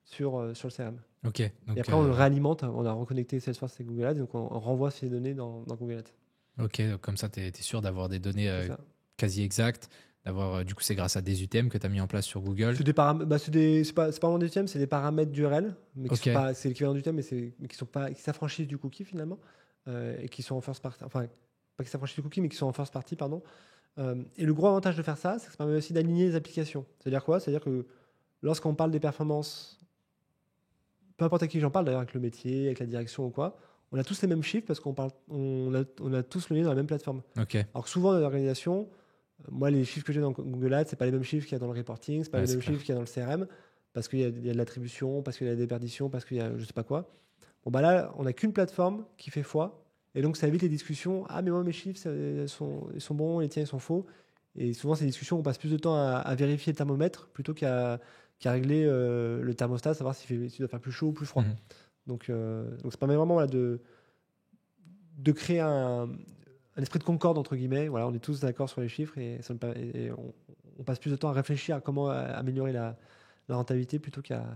sur le CRM. Et après, on le réalimente, on a reconnecté Salesforce et Google Ads, donc on renvoie ces données dans Google Ads. Donc comme ça, tu es sûr d'avoir des données quasi exactes. Du coup, c'est grâce à des UTM que tu as mis en place sur Google. C'est pas vraiment des UTM, c'est des paramètres d'URL, mais c'est l'équivalent d'UTM, mais qui s'affranchissent du cookie finalement, et qui sont en first party, enfin, pas qui s'affranchissent du cookie, mais qui sont en first party, pardon. Et le gros avantage de faire ça, c'est que ça permet aussi d'aligner les applications. C'est-à-dire quoi? C'est-à-dire que lorsqu'on parle des performances, peu importe à qui j'en parle, d'ailleurs avec le métier, avec la direction ou quoi, on a tous les mêmes chiffres parce qu'on a tous le lien dans la même plateforme. Alors que souvent dans l'organisation, moi les chiffres que j'ai dans Google Ads, c'est pas les mêmes chiffres qu'il y a dans le reporting, c'est pas les mêmes chiffres qu'il y a dans le CRM, parce qu'il y a de l'attribution, parce qu'il y a de la déperdition, parce qu'il y a je sais pas quoi. Bon là, on n'a qu'une plateforme qui fait foi, et donc ça évite les discussions. Ah mais moi mes chiffres ils sont bons, les tiens ils sont faux. Et souvent ces discussions, on passe plus de temps à vérifier le thermomètre plutôt qu'à régler le thermostat, savoir s'il doit faire plus chaud ou plus froid. Donc ça permet vraiment de créer un esprit de concorde, entre guillemets. Voilà, on est tous d'accord sur les chiffres et on passe plus de temps à réfléchir à comment améliorer la rentabilité plutôt qu'à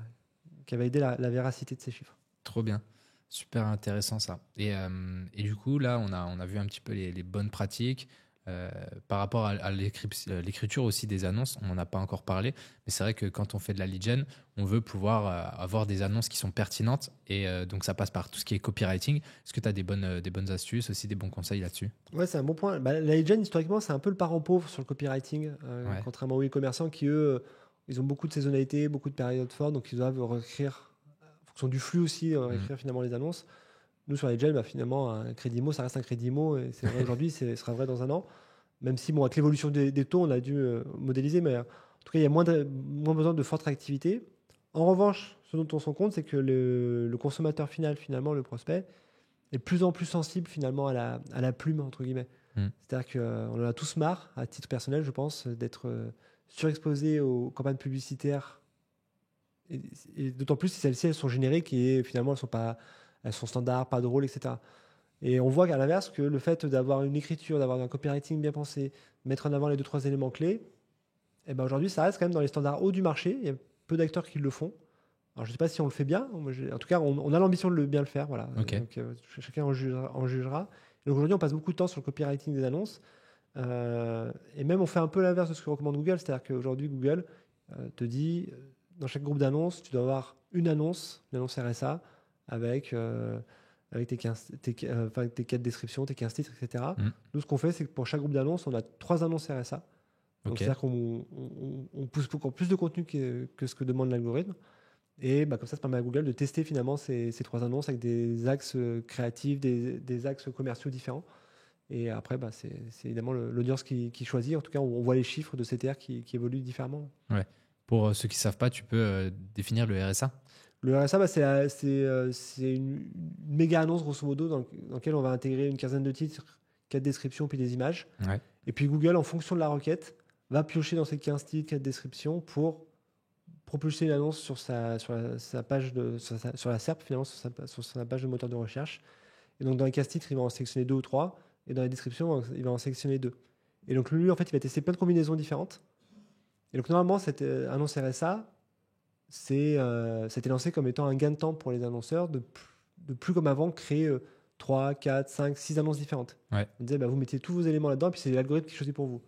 valider la véracité de ces chiffres. Trop bien. Super intéressant ça. Et du coup, là, on a vu un petit peu les bonnes pratiques, Par rapport à l'écriture aussi des annonces, on n'en a pas encore parlé, mais c'est vrai que quand on fait de la lead gen, on veut pouvoir avoir des annonces qui sont pertinentes et donc ça passe par tout ce qui est copywriting. Est-ce que tu as des bonnes astuces, aussi des bons conseils là-dessus? Ouais, c'est un bon point. Bah, la lead gen, historiquement, c'est un peu le parent pauvre sur le copywriting, Ouais. contrairement aux e-commerçants qui, eux, ils ont beaucoup de saisonnalité, beaucoup de périodes fortes, donc ils doivent réécrire, en fonction du flux aussi, réécrire finalement les annonces. Nous, sur la lead gen, bah, finalement, un crédit IMO, ça reste un crédit IMO, et c'est vrai aujourd'hui, ce sera vrai dans un an. Même si, bon, avec l'évolution des taux, on a dû modéliser, mais en tout cas, il y a moins besoin de forte réactivité. En revanche, ce dont on se rend compte, c'est que le consommateur final, finalement, le prospect, est de plus en plus sensible finalement à la plume, entre guillemets. C'est-à-dire qu'on en a tous marre, à titre personnel, je pense, d'être surexposé aux campagnes publicitaires, et d'autant plus si celles-ci elles sont génériques et finalement elles sont standards, pas drôles, etc. Et on voit qu'à l'inverse, que le fait d'avoir une écriture, d'avoir un copywriting bien pensé, mettre en avant les 2-3 éléments clés, et ben aujourd'hui, ça reste quand même dans les standards hauts du marché. Il y a peu d'acteurs qui le font. Alors, je ne sais pas si on le fait bien. En tout cas, on a l'ambition de bien le faire. Voilà. Ok. Donc, chacun en jugera. Et donc, aujourd'hui, on passe beaucoup de temps sur le copywriting des annonces. Et même, on fait un peu l'inverse de ce que recommande Google. C'est-à-dire qu'aujourd'hui, Google te dit, dans chaque groupe d'annonces, tu dois avoir une annonce RSA, avec, avec tes 4 descriptions, tes 15 titres, etc. Nous, ce qu'on fait, c'est que pour chaque groupe d'annonces, on a 3 annonces RSA. Donc, c'est-à-dire qu'on pousse encore plus de contenu que ce que demande l'algorithme. Et bah, comme ça permet à Google de tester finalement ces 3 annonces avec des axes créatifs, des axes commerciaux différents. Et après, bah, c'est évidemment l'audience qui choisit. En tout cas, on voit les chiffres de CTR qui évoluent différemment. Ouais. Pour ceux qui ne savent pas, tu peux définir le RSA? Le RSA, bah, c'est une méga annonce, grosso modo, dans laquelle on va intégrer une quinzaine de titres, 4 descriptions, puis des images. Ouais. Et puis Google, en fonction de la requête, va piocher dans ces 15 titres, 4 descriptions pour propulser une annonce sur sa page sur la SERP, finalement, sur sa page de moteur de recherche. Et donc, dans les 15 titres, il va en sélectionner 2 ou 3. Et dans les descriptions, il va en sélectionner 2. Et donc, lui, en fait, il va tester plein de combinaisons différentes. Et donc, normalement, cette annonce RSA, c'était lancé comme étant un gain de temps pour les annonceurs de plus comme avant créer 3, 4, 5, 6 annonces différentes. Ouais. On disait, bah, vous mettez tous vos éléments là-dedans, et puis c'est l'algorithme qui choisit pour vous.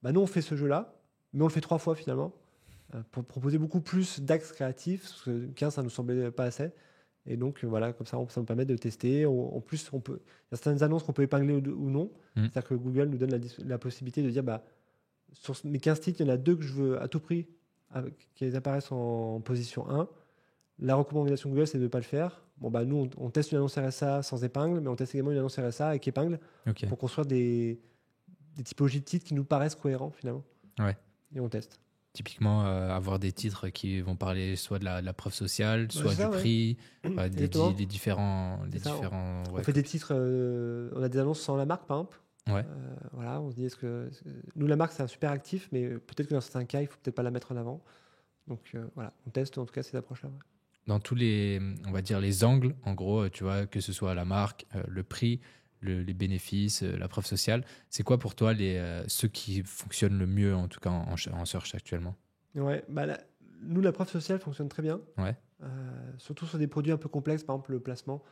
Bah, nous, on fait ce jeu-là, mais on le fait 3 fois finalement, pour proposer beaucoup plus d'axes créatifs, parce que 15, ça ne nous semblait pas assez. Et donc, voilà, comme ça nous permet de tester. En plus, il y a certaines annonces qu'on peut épingler ou non. C'est-à-dire que Google nous donne la possibilité de dire, bah, sur mes 15 titres, il y en a 2 que je veux à tout prix qu'ils apparaissent en position 1. La recommandation Google, c'est de ne pas le faire. Bon, bah, nous, on teste une annonce RSA sans épingle, mais on teste également une annonce RSA avec épingle pour construire des typologies de titres qui nous paraissent cohérents finalement. Ouais. Et on teste. Typiquement, avoir des titres qui vont parler soit de la preuve sociale, soit du prix, des différents. On fait des titres, on a des annonces sans la marque, par exemple. Ouais. Voilà, on se dit, nous, la marque, c'est un super actif, mais peut-être que dans certains cas, il ne faut peut-être pas la mettre en avant. Donc voilà, on teste en tout cas ces approches-là. Ouais. Dans tous on va dire, les angles, en gros, tu vois, que ce soit la marque, le prix, les bénéfices, la preuve sociale, c'est quoi pour toi ceux qui fonctionnent le mieux, en tout cas en search actuellement? Ouais, bah nous, la preuve sociale fonctionne très bien. Ouais. Surtout sur des produits un peu complexes, par exemple le placement.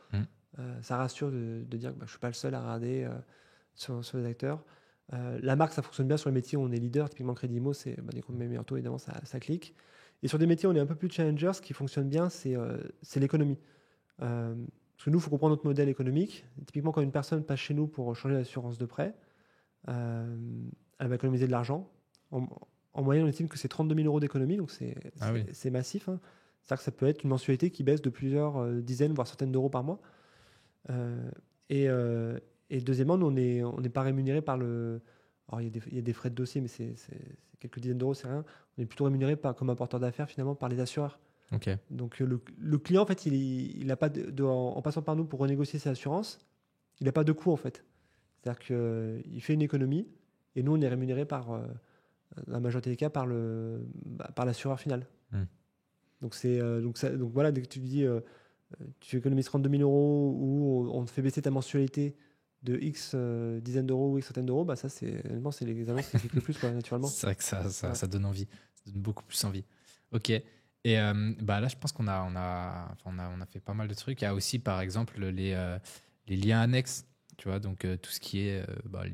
Ça rassure de dire que je ne suis pas le seul à regarder sur les acteurs. La marque, ça fonctionne bien sur les métiers où on est leader. Typiquement, Crédit Immo, c'est dès qu'on met meilleur taux, évidemment, ça clique. Et sur des métiers où on est un peu plus challenger, ce qui fonctionne bien, c'est l'économie. Parce que nous, il faut comprendre notre modèle économique. Typiquement, quand une personne passe chez nous pour changer d'assurance de prêt, elle va économiser de l'argent. En moyenne, on estime que c'est 32 000 euros d'économie, donc c'est massif. Hein. C'est-à-dire que ça peut être une mensualité qui baisse de plusieurs dizaines, voire centaines d'euros par mois. Et deuxièmement, nous, on n'est pas rémunéré par le... Alors, il y a des frais de dossier, mais c'est quelques dizaines d'euros, c'est rien. On est plutôt rémunéré comme un porteur d'affaires, finalement, par les assureurs. Okay. Donc, le client, en fait, il n'a pas en passant par nous pour renégocier ses assurances, il n'a pas de coût, en fait. C'est-à-dire qu'il fait une économie, et nous, on est rémunéré par, la majorité des cas, par l'assureur final. Donc, donc voilà, dès que tu dis... tu économises 32 000 euros ou on te fait baisser ta mensualité de X dizaines d'euros ou X centaines d'euros, bah ça, c'est les annonces qui cliquent le plus, quoi, naturellement. C'est vrai que ça donne envie. Ça donne beaucoup plus envie. OK. Et là, je pense qu'on a fait pas mal de trucs. Il y a aussi, par exemple, les liens annexes tu vois, donc tout ce qui est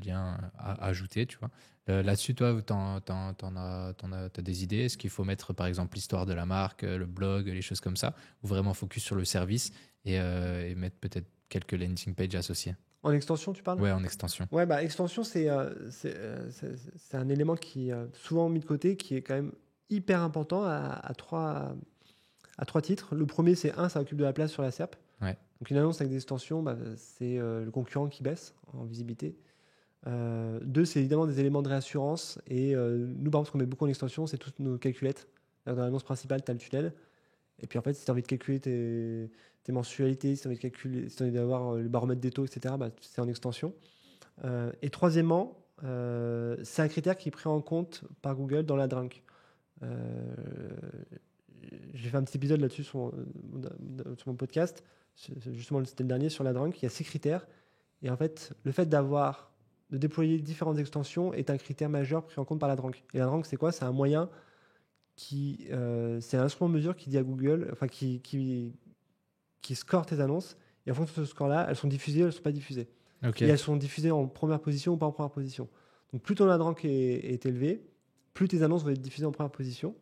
lien ajouté, tu vois. Là-dessus, toi, t'as des idées? Est-ce qu'il faut mettre, par exemple, l'histoire de la marque, le blog, les choses comme ça, ou vraiment focus sur le service et mettre peut-être quelques landing pages associés? En extension, tu parles? Ouais, en extension. Ouais, bah, extension, c'est un élément qui est souvent mis de côté, qui est quand même hyper important à trois titres. Le premier, ça occupe de la place sur la SERP. Ouais. Donc une annonce avec des extensions, c'est le concurrent qui baisse en visibilité. Deux, c'est évidemment des éléments de réassurance. Et nous, par exemple, ce qu'on met beaucoup en extension, c'est toutes nos calculettes. Dans l'annonce principale, tu as le tunnel. Et puis en fait, si tu as envie de calculer tes mensualités, si tu as envie de calculer, si tu as envie d'avoir le baromètre des taux, etc., c'est en extension. Et troisièmement, c'est un critère qui est pris en compte par Google dans la Drunk. J'ai fait un petit épisode là-dessus sur mon podcast. Justement, c'était le dernier sur la Drunk. Il y a 6 critères. Et en fait, le fait de déployer différentes extensions est un critère majeur pris en compte par la Drunk. Et la Drunk, c'est quoi? C'est un moyen c'est un instrument de mesure qui dit à Google, enfin qui score tes annonces. Et en fonction de ce score-là, elles sont diffusées ou elles ne sont pas diffusées. Okay. Et elles sont diffusées en première position ou pas en première position. Donc plus ton AdRank est élevé, plus tes annonces vont être diffusées en première position.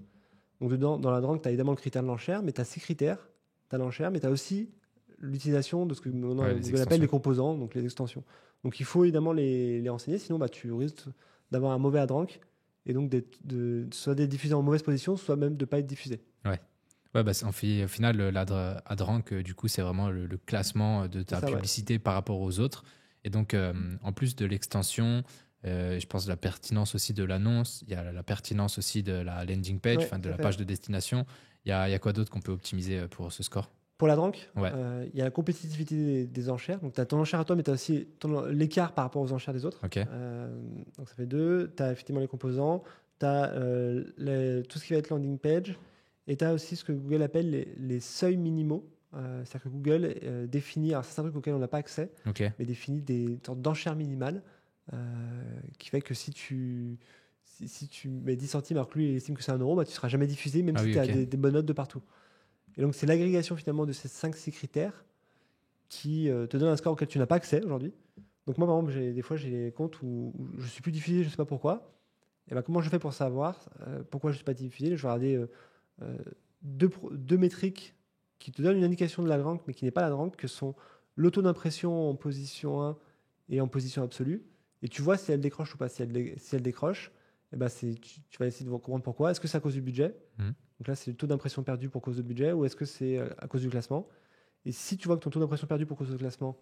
Donc dedans, dans l'AdRank, tu as évidemment le critère de l'enchère, mais tu as 6 critères. Tu as l'enchère, mais tu as aussi l'utilisation de ce que Google appelle les composants, donc les extensions. Donc il faut évidemment les renseigner, sinon tu risques d'avoir un mauvais AdRank et donc soit d'être diffusé en mauvaise position, soit même de ne pas être diffusé. Ouais, au final, l'AdRank, du coup, c'est vraiment le classement de ta publicité par rapport aux autres. Et donc, en plus de l'extension, je pense de la pertinence aussi de l'annonce, il y a la pertinence aussi de la landing page, de la page de destination. Il y a quoi d'autre qu'on peut optimiser pour ce score? Pour l'AdRank, il y a la compétitivité des enchères. Donc, tu as ton enchère à toi, mais tu as aussi l'écart par rapport aux enchères des autres. Okay. Donc, ça fait 2. Tu as effectivement les composants. Tu as tout ce qui va être landing page. Et tu as aussi ce que Google appelle les seuils minimaux. C'est-à-dire que Google définit, alors c'est un truc auquel on n'a pas accès, mais définit des sortes d'enchères minimales qui fait que si tu mets 10 centimes alors que lui il estime que c'est 1 euro, tu ne seras jamais diffusé, même si tu as des bonnes notes de partout. Et donc, c'est l'agrégation finalement de ces 5-6 critères qui te donne un score auquel tu n'as pas accès aujourd'hui. Donc, moi, par exemple, des fois, j'ai des comptes où je ne suis plus diffusé, je ne sais pas pourquoi. Et comment je fais pour savoir pourquoi je ne suis pas diffusé? Je vais regarder deux métriques qui te donnent une indication de la rank, mais qui n'est pas la rank, que sont le taux d'impression en position 1 et en position absolue. Et tu vois si elle décroche ou pas. Si elle décroche, tu vas essayer de comprendre pourquoi. Est-ce que c'est à cause du budget? Donc là, c'est le taux d'impression perdu pour cause de budget, ou est-ce que c'est à cause du classement? Et si tu vois que ton taux d'impression perdu pour cause de classement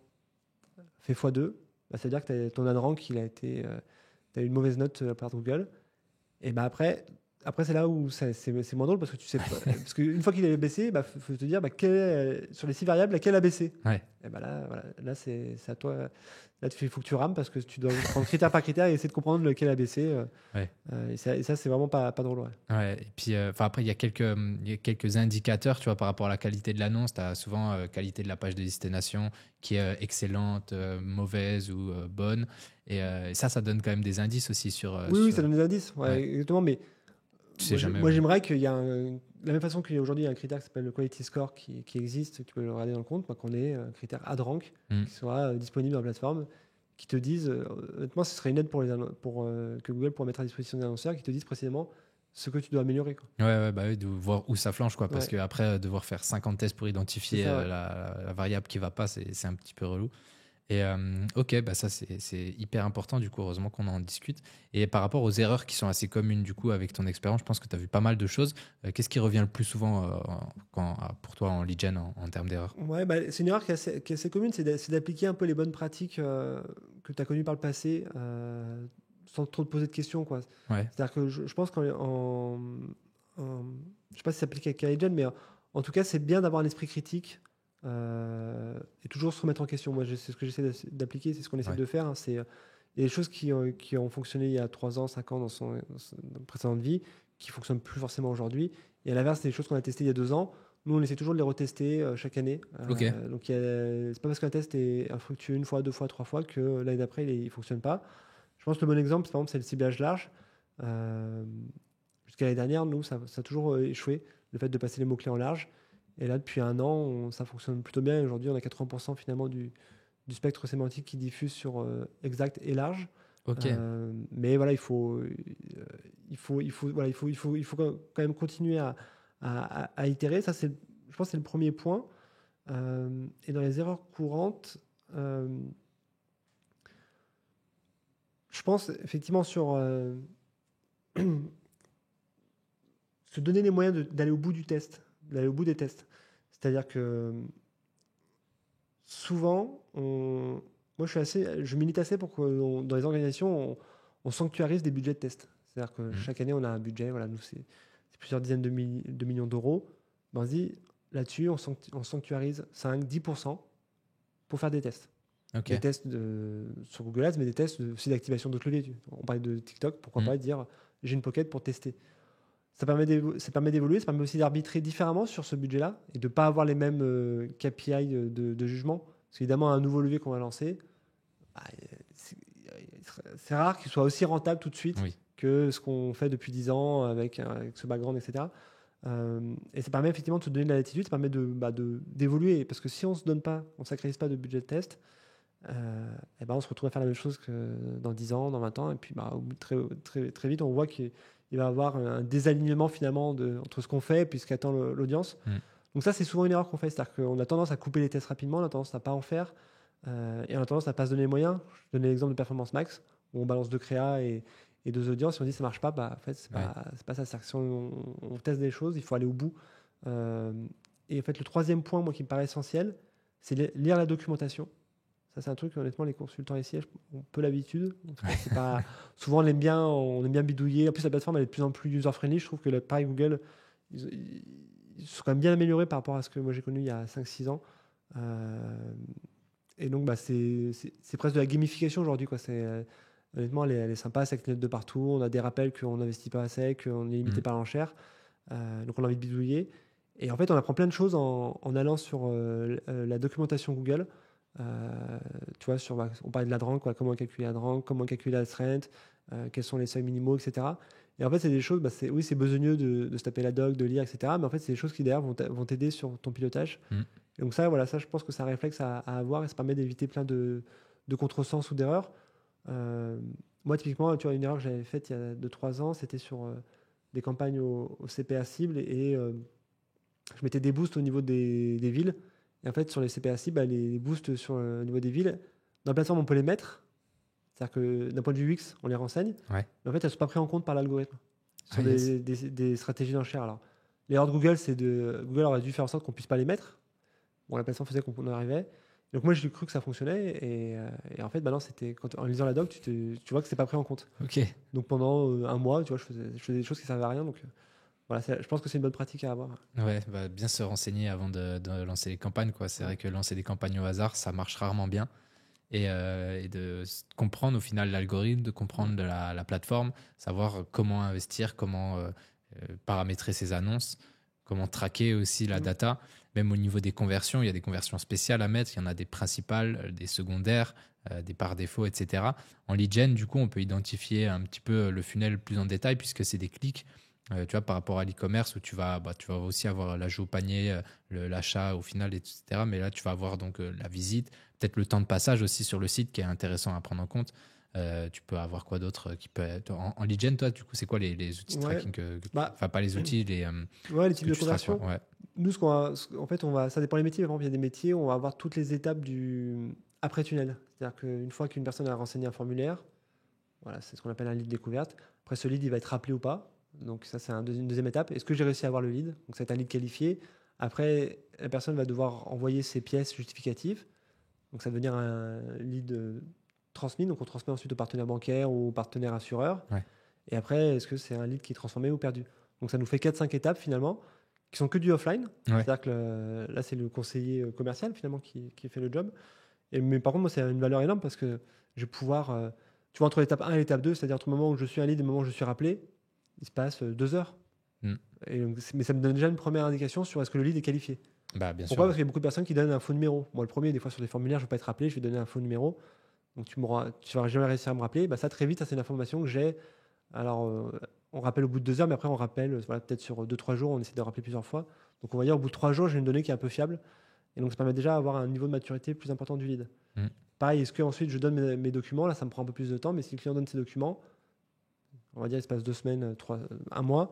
fait x2, c'est-à-dire que ton AdRank, tu as eu une mauvaise note par Google. Et après, c'est là où c'est moins drôle parce que tu sais pas. Parce qu'une fois qu'il a baissé, faut te dire sur les 6 variables, laquelle a baissé. Ouais. Et là c'est à toi. Là, il faut que tu rames parce que tu dois prendre critère par critère et essayer de comprendre lequel a baissé. Et ça, c'est vraiment pas drôle. Ouais. Et puis, après, il y a quelques indicateurs, tu vois, par rapport à la qualité de l'annonce. Tu as souvent qualité de la page de destination qui est excellente, mauvaise ou bonne. Et ça donne quand même des indices aussi sur. Oui, ça donne des indices. Exactement. Mais moi, j'aimerais qu'il y a de la même façon qu'aujourd'hui, il y a un critère qui s'appelle le Quality Score qui existe, tu peux le regarder dans le compte, qu'on ait un critère AdRank qui soit disponible dans la plateforme, qui te dise, honnêtement, ce serait une aide pour que Google pourra mettre à disposition des annonceurs, qui te disent précisément ce que tu dois améliorer. Oui, de voir où ça flanche, parce qu'après, devoir faire 50 tests pour identifier la variable qui ne va pas, c'est un petit peu relou. Et ça c'est hyper important, du coup, heureusement qu'on en discute. Et par rapport aux erreurs qui sont assez communes, du coup, avec ton expérience, je pense que tu as vu pas mal de choses. Qu'est-ce qui revient le plus souvent pour toi en lead gen en termes d'erreurs? C'est une erreur qui est assez commune, c'est d'appliquer un peu les bonnes pratiques que tu as connues par le passé sans trop te poser de questions. C'est-à-dire que je pense je sais pas si ça s'applique avec lead gen, mais en tout cas, c'est bien d'avoir un esprit critique. Et toujours se remettre en question. Moi, c'est ce que j'essaie d'appliquer, c'est ce qu'on essaie de faire. Il y a des choses qui ont fonctionné il y a 3 ans, 5 ans dans son précédente vie, qui ne fonctionnent plus forcément aujourd'hui. Et à l'inverse, c'est des choses qu'on a testées il y a 2 ans. Nous, on essaie toujours de les retester chaque année. Donc, c'est pas parce qu'un test est infructueux 1 fois, 2 fois, 3 fois que l'année d'après, il ne fonctionne pas. Je pense que le bon exemple, par exemple, c'est le ciblage large. Jusqu'à l'année dernière, nous, ça a toujours échoué, le fait de passer les mots-clés en large. Et là, depuis 1 an, ça fonctionne plutôt bien. Et aujourd'hui, on a 80% finalement du du spectre sémantique qui diffuse sur exact et large. Ok. Mais voilà, il faut quand même continuer à itérer. Ça, je pense que c'est le premier point. Et dans les erreurs courantes, je pense effectivement sur se donner les moyens d'aller au bout du test, d'aller au bout des tests. C'est-à-dire que souvent, moi je milite assez pour que dans les organisations, on sanctuarise des budgets de test. C'est-à-dire que chaque année, on a un budget, voilà, nous c'est plusieurs dizaines de millions d'euros. Ben, on se dit, là-dessus, on sanctuarise 5-10% pour faire des tests. Ok. Des tests sur Google Ads, mais des tests aussi d'activation d'autres leviers. On parlait de TikTok, pourquoi pas dire j'ai une pocket pour tester. Ça permet d'évoluer, ça permet aussi d'arbitrer différemment sur ce budget-là et de ne pas avoir les mêmes KPI de jugement. Parce qu'évidemment, un nouveau levier qu'on va lancer, c'est rare qu'il soit aussi rentable tout de suite que ce qu'on fait depuis 10 ans avec ce background, etc. Et ça permet effectivement de se donner de la latitude, ça permet d'évoluer. Parce que si on ne se donne pas, on ne sacralise pas de budget de test, et ben on se retrouve à faire la même chose que dans 10 ans, dans 20 ans. Et puis au bout de très vite, on voit qu'il va y avoir un désalignement finalement entre ce qu'on fait et puis ce qu'attend l'audience. Donc ça, c'est souvent une erreur qu'on fait. C'est-à-dire qu'on a tendance à couper les tests rapidement, on a tendance à ne pas en faire. Et on a tendance à ne pas se donner les moyens. Je donnais l'exemple de Performance Max, où on balance 2 créas et 2 audiences. Si on dit ça ne marche pas, en fait, c'est pas ça. C'est-à-dire que si on teste des choses, il faut aller au bout. Et en fait, le troisième point, moi, qui me paraît essentiel, c'est lire la documentation. Ça, c'est un truc, honnêtement, les consultants ici, on peu l'habitude. Souvent, on aime bien bidouiller. En plus, la plateforme, elle est de plus en plus user-friendly. Je trouve que pareil, Google, ils sont quand même bien améliorés par rapport à ce que moi j'ai connu il y a 5-6 ans. Et donc, c'est presque de la gamification aujourd'hui, quoi. Honnêtement, elle est sympa, c'est avec les notes de partout. On a des rappels qu'on n'investit pas assez, qu'on est limité par l'enchère. Donc, on a envie de bidouiller. Et en fait, on apprend plein de choses en allant sur la documentation Google. Tu vois, on parlait de la DRANK, comment calculer la DRANK, comment calculer la strength, quels sont les seuils minimaux, etc. Et en fait, c'est des choses, c'est besogneux de se taper la doc, de lire, etc. Mais en fait, c'est des choses qui derrière vont t'aider sur ton pilotage. Et donc ça, je pense que c'est un réflexe à avoir et ça permet d'éviter plein de contresens ou d'erreurs. Moi, typiquement, tu vois, une erreur que j'avais faite il y a 2-3 ans, c'était sur des campagnes au CPA cible et je mettais des boosts au niveau des villes. Et en fait, sur les CPA cibles, les boosts au niveau des villes, dans la plateforme, on peut les mettre. C'est-à-dire que d'un point de vue UX, on les renseigne. Mais en fait, elles ne sont pas prises en compte par l'algorithme. Ce sont des stratégies d'enchère. Alors, l'erreur de Google, Google aurait dû faire en sorte qu'on ne puisse pas les mettre. Bon, la plateforme faisait qu'on en arrivait. Donc moi, j'ai cru que ça fonctionnait. Et en fait, maintenant, en lisant la doc, tu vois que ce n'est pas pris en compte. Donc pendant un mois, tu vois, je faisais des choses qui ne servaient à rien. Donc voilà, je pense que c'est une bonne pratique à avoir. Ouais, bien se renseigner avant de lancer les campagnes, quoi. C'est vrai que lancer des campagnes au hasard, ça marche rarement bien. Et de comprendre au final l'algorithme, de comprendre la plateforme, savoir comment investir, comment paramétrer ses annonces, comment traquer aussi la data. Même au niveau des conversions, il y a des conversions spéciales à mettre, il y en a des principales, des secondaires, des par défaut, etc. En lead gen, du coup, on peut identifier un petit peu le funnel plus en détail puisque c'est des clics. Tu vois, par rapport à l'e-commerce où tu vas aussi avoir l'ajout au panier, l'achat au final, etc. Mais là, tu vas avoir donc la visite, peut-être le temps de passage aussi sur le site qui est intéressant à prendre en compte. Tu peux avoir quoi d'autre qui peut être en lead gen, toi, du coup, c'est quoi les outils de tracking enfin, pas les outils, les types de conversion. Nous, en fait, ça dépend des métiers. Par exemple, il y a des métiers où on va avoir toutes les étapes du après-tunnel. C'est-à-dire qu'une fois qu'une personne a renseigné un formulaire, voilà, c'est ce qu'on appelle un lead découverte. Après, ce lead, il va être rappelé ou pas. Donc ça, c'est une deuxième étape. Est-ce que j'ai réussi à avoir le lead? Donc c'est un lead qualifié. Après, la personne va devoir envoyer ses pièces justificatives. Donc ça va devenir un lead transmis. Donc on transmet ensuite au partenaire bancaire ou au partenaire assureur. Et après, est-ce que c'est un lead qui est transformé ou perdu? Donc ça nous fait 4-5 étapes finalement, qui sont que du offline. C'est-à-dire que là, c'est le conseiller commercial finalement qui fait le job. Mais par contre, moi, c'est une valeur énorme parce que je vais pouvoir... tu vois, entre l'étape 1 et l'étape 2, c'est-à-dire entre le moment où je suis un lead et le moment où je suis rappelé, il se passe 2 heures. Mais ça me donne déjà une première indication sur est-ce que le lead est qualifié. Bien Pourquoi? sûr. Parce qu'il y a beaucoup de personnes qui donnent un faux numéro. Moi, le premier, des fois sur des formulaires, je ne vais pas être rappelé, je vais donner un faux numéro. Donc tu vas jamais réussir à me rappeler. Ça, très vite, ça, c'est une information que j'ai. Alors, on rappelle au bout de 2 heures, mais après, on rappelle peut-être sur 2-3 jours, on essaie de rappeler plusieurs fois. Donc, on va dire au bout de 3 jours, j'ai une donnée qui est un peu fiable. Et donc, ça permet déjà d'avoir un niveau de maturité plus important du lead. Mm. Pareil, est-ce que ensuite je donne mes documents? Là, ça me prend un peu plus de temps, mais si le client donne ses documents, on va dire il se passe 2 semaines, 1 mois,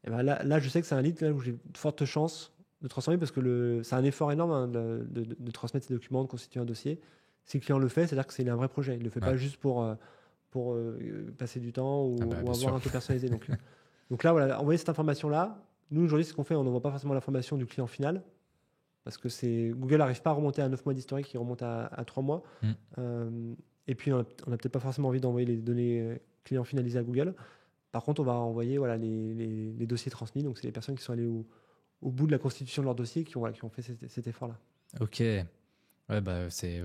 et ben là, je sais que c'est un lead là, où j'ai de fortes chances de transformer parce que c'est un effort énorme hein, de transmettre ces documents, de constituer un dossier. Si le client le fait, c'est-à-dire que c'est un vrai projet. Il ne le fait Ouais. pas juste pour passer du temps ou, Ah bah, ou bien avoir sûr. un peu personnalisé. Donc là, voilà, envoyer cette information-là. Nous, aujourd'hui, ce qu'on fait, on n'envoie pas forcément l'information du client final parce que Google n'arrive pas à remonter à 9 mois d'historique, il remonte à 3 mois. Mm. Et puis, on n'a peut-être pas forcément envie d'envoyer les données clients finalisées à Google. Par contre, on va envoyer voilà, les dossiers transmis. Donc, c'est les personnes qui sont allées au bout de la constitution de leur dossier qui ont fait cet effort-là. Ok. Ouais, bah, c'est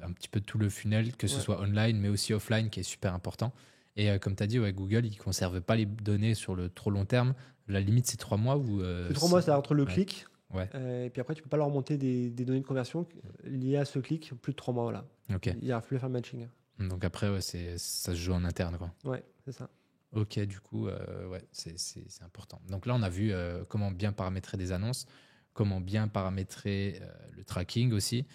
un petit peu tout le funnel, que ce Ouais. soit online, mais aussi offline, qui est super important. Et comme tu as dit, ouais, Google, ils ne conservent pas les données sur le trop long terme. La limite, c'est 3 mois ou C'est 3 mois, c'est entre le ouais. clic. Ouais. Et puis après, tu peux pas leur remonter des données de conversion liées à ce clic plus de 3 mois. Voilà. Ok. Il n'y a plus à faire le matching. Donc après, ouais, ça se joue en interne, quoi. Ouais, c'est ça. Ok, du coup, ouais, c'est important. Donc là, on a vu comment bien paramétrer des annonces, comment bien paramétrer le tracking aussi,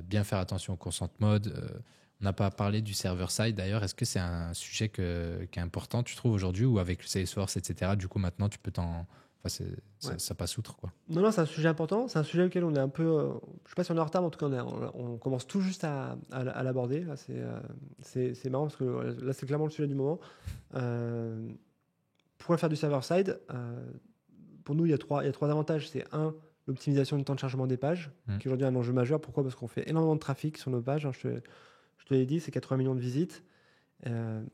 bien faire attention au consent mode. On n'a pas parlé du server-side d'ailleurs. Est-ce que c'est un sujet qui est important, tu trouves, aujourd'hui, ou avec Salesforce, etc. Du coup, maintenant, tu peux Enfin, Ouais. ça passe outre, quoi. Non, c'est un sujet important. C'est un sujet auquel on est un peu. Je sais pas si on est en retard, mais en tout cas, on commence tout juste à l'aborder. Là, c'est marrant parce que là, c'est clairement le sujet du moment. Pour faire du server-side, pour nous, il y a trois avantages. C'est l'optimisation du temps de chargement des pages, Mm. qui est aujourd'hui un enjeu majeur. Pourquoi? Parce qu'on fait énormément de trafic sur nos pages. Hein, je te l'ai dit, c'est 80 millions de visites.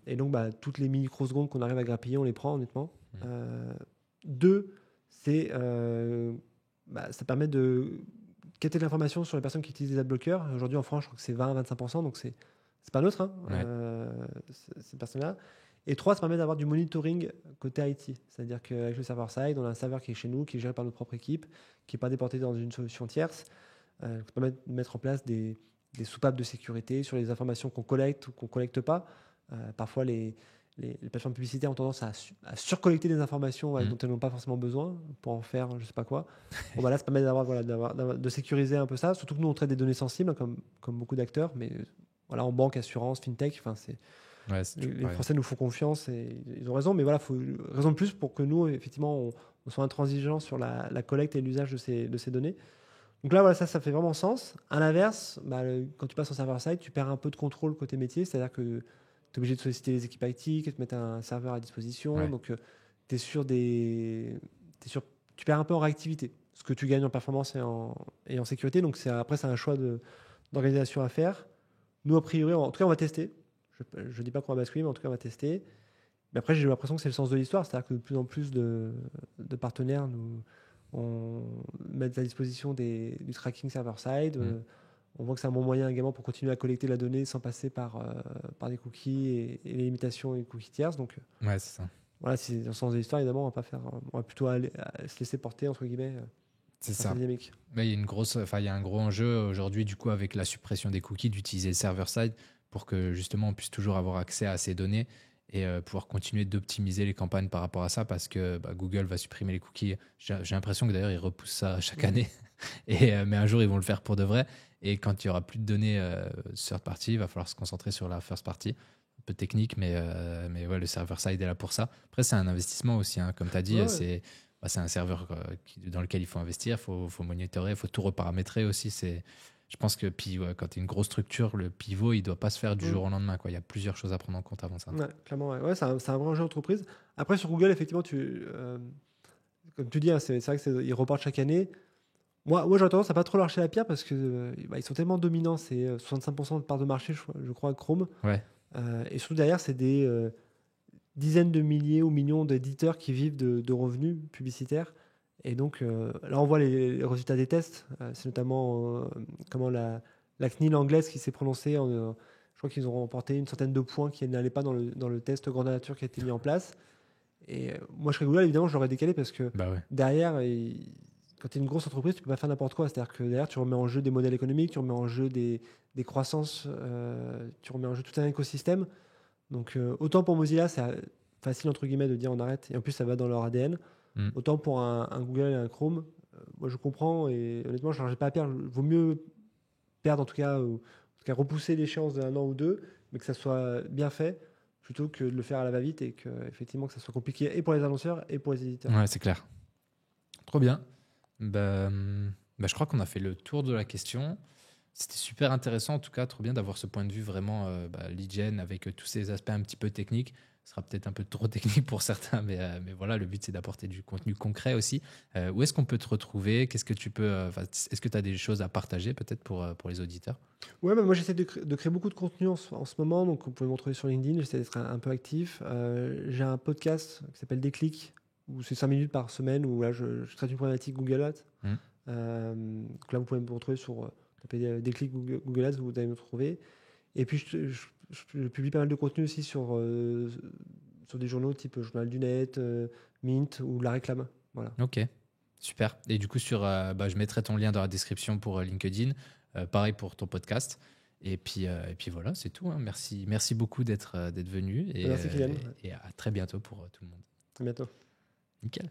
Et donc, toutes les microsecondes qu'on arrive à grappiller, on les prend, honnêtement. Mm. 2, ça permet de capter de l'information sur les personnes qui utilisent des adblockers. Aujourd'hui, en France, je crois que c'est 20-25%, donc c'est pas neutre, hein, Ouais. ces personnes-là. Et 3, ça permet d'avoir du monitoring côté IT. C'est-à-dire qu'avec le server-side, on a un serveur qui est chez nous, qui est géré par notre propre équipe, qui n'est pas déporté dans une solution tierce. Ça permet de mettre en place des soupapes de sécurité sur les informations qu'on collecte ou qu'on ne collecte pas. Parfois, les plateformes publicitaires ont tendance à surcollecter des informations dont elles n'ont pas forcément besoin pour en faire je ne sais pas quoi. Bon, là, ça permet de sécuriser un peu ça. Surtout que nous, on traite des données sensibles, hein, comme beaucoup d'acteurs. Mais voilà, en banque, assurance, fintech, Ouais, les Français nous font confiance et ils ont raison. Mais voilà, il faut raison de plus pour que nous, effectivement, on soit intransigeants sur la collecte et l'usage de ces données. Donc là, voilà, ça fait vraiment sens. À l'inverse, quand tu passes en server-side, tu perds un peu de contrôle côté métier. C'est-à-dire que tu es obligé de solliciter les équipes IT, qui te mettent un serveur à disposition. Ouais. Donc, tu perds un peu en réactivité. Ce que tu gagnes en performance et en sécurité. Donc, après, c'est un choix d'organisation à faire. Nous, a priori, en tout cas, on va tester. Je ne dis pas qu'on va basculer, mais en tout cas, on va tester. Mais après, j'ai l'impression que c'est le sens de l'histoire. C'est-à-dire que de plus en plus de partenaires on met à disposition du tracking server-side. On voit que c'est un bon moyen également pour continuer à collecter la donnée sans passer par des cookies et les limitations et cookies tierces. Donc, Ouais, c'est ça. voilà, c'est dans le sens de l'histoire, évidemment, on va plutôt se laisser porter, entre guillemets, C'est par ça. cette dynamique. Mais il y a un gros enjeu aujourd'hui, du coup, avec la suppression des cookies, d'utiliser le server-side pour que justement on puisse toujours avoir accès à ces données et pouvoir continuer d'optimiser les campagnes par rapport à ça parce que Google va supprimer les cookies. J'ai l'impression que d'ailleurs ils repoussent ça chaque année. Mais un jour ils vont le faire pour de vrai. Et quand il n'y aura plus de données third party, il va falloir se concentrer sur la first party. Un peu technique, mais ouais, le server-side est là pour ça. Après, c'est un investissement aussi, hein. Comme tu as dit, Ouais. c'est un serveur dans lequel il faut investir, il faut monitorer, il faut tout reparamétrer aussi. Je pense que quand tu es une grosse structure, le pivot, il ne doit pas se faire du jour au lendemain, quoi. Il y a plusieurs choses à prendre en compte avant ça. Ouais, clairement, ouais, c'est un vrai enjeu d'entreprise. Après, sur Google, effectivement, comme tu dis, hein, c'est vrai qu'ils reportent chaque année. Moi j'aurais tendance à pas trop lâcher la pierre parce que ils sont tellement dominants. C'est 65% de part de marché, je crois, Chrome. Ouais. Et surtout derrière, c'est des dizaines de milliers ou millions d'éditeurs qui vivent de revenus publicitaires. Et donc, là, on voit les résultats des tests. C'est notamment comment la CNIL anglaise qui s'est prononcée. Je crois qu'ils ont remporté une centaine de points qui n'allaient pas dans le test grandeur nature qui a été mis en place. Et moi, je serais Google, évidemment, je l'aurais décalé parce que Ouais. derrière, quand tu es une grosse entreprise, tu peux pas faire n'importe quoi. C'est-à-dire que derrière, tu remets en jeu des modèles économiques, tu remets en jeu des croissances, tu remets en jeu tout un écosystème. Donc, autant pour Mozilla, c'est facile, entre guillemets, de dire on arrête. Et en plus, ça va dans leur ADN. Autant pour un Google et un Chrome, moi, je comprends et honnêtement, je n'ai pas à perdre. Il vaut mieux perdre, en tout cas repousser l'échéance d'un an ou deux, mais que ça soit bien fait, plutôt que de le faire à la va-vite et que, effectivement, que ça soit compliqué et pour les annonceurs et pour les éditeurs. Ouais, c'est clair. Trop bien. Je crois qu'on a fait le tour de la question. C'était super intéressant, en tout cas, trop bien d'avoir ce point de vue vraiment lead gen avec tous ces aspects un petit peu techniques. Ce sera peut-être un peu trop technique pour certains, mais voilà, le but c'est d'apporter du contenu concret aussi. Où est-ce qu'on peut te retrouver? Qu'est-ce que tu peux, est-ce que tu as des choses à partager peut-être pour les auditeurs? Ouais, bah, moi j'essaie de créer beaucoup de contenu en ce moment, donc vous pouvez me retrouver sur LinkedIn, j'essaie d'être un peu actif. J'ai un podcast qui s'appelle Déclic, où c'est 5 minutes par semaine, où là je traite une problématique Google Ads. Mm. Donc là vous pouvez me retrouver sur taper Déclic Google Ads, vous allez me trouver. Et puis je publie pas mal de contenu aussi sur des journaux type Journal du Net, Mint ou La Réclame. Voilà. Ok, super. Et du coup, je mettrai ton lien dans la description pour LinkedIn. Pareil pour ton podcast. Et puis voilà, c'est tout, hein. Merci beaucoup d'être venu. Merci Kylian. Et à très bientôt pour tout le monde. À bientôt. Nickel.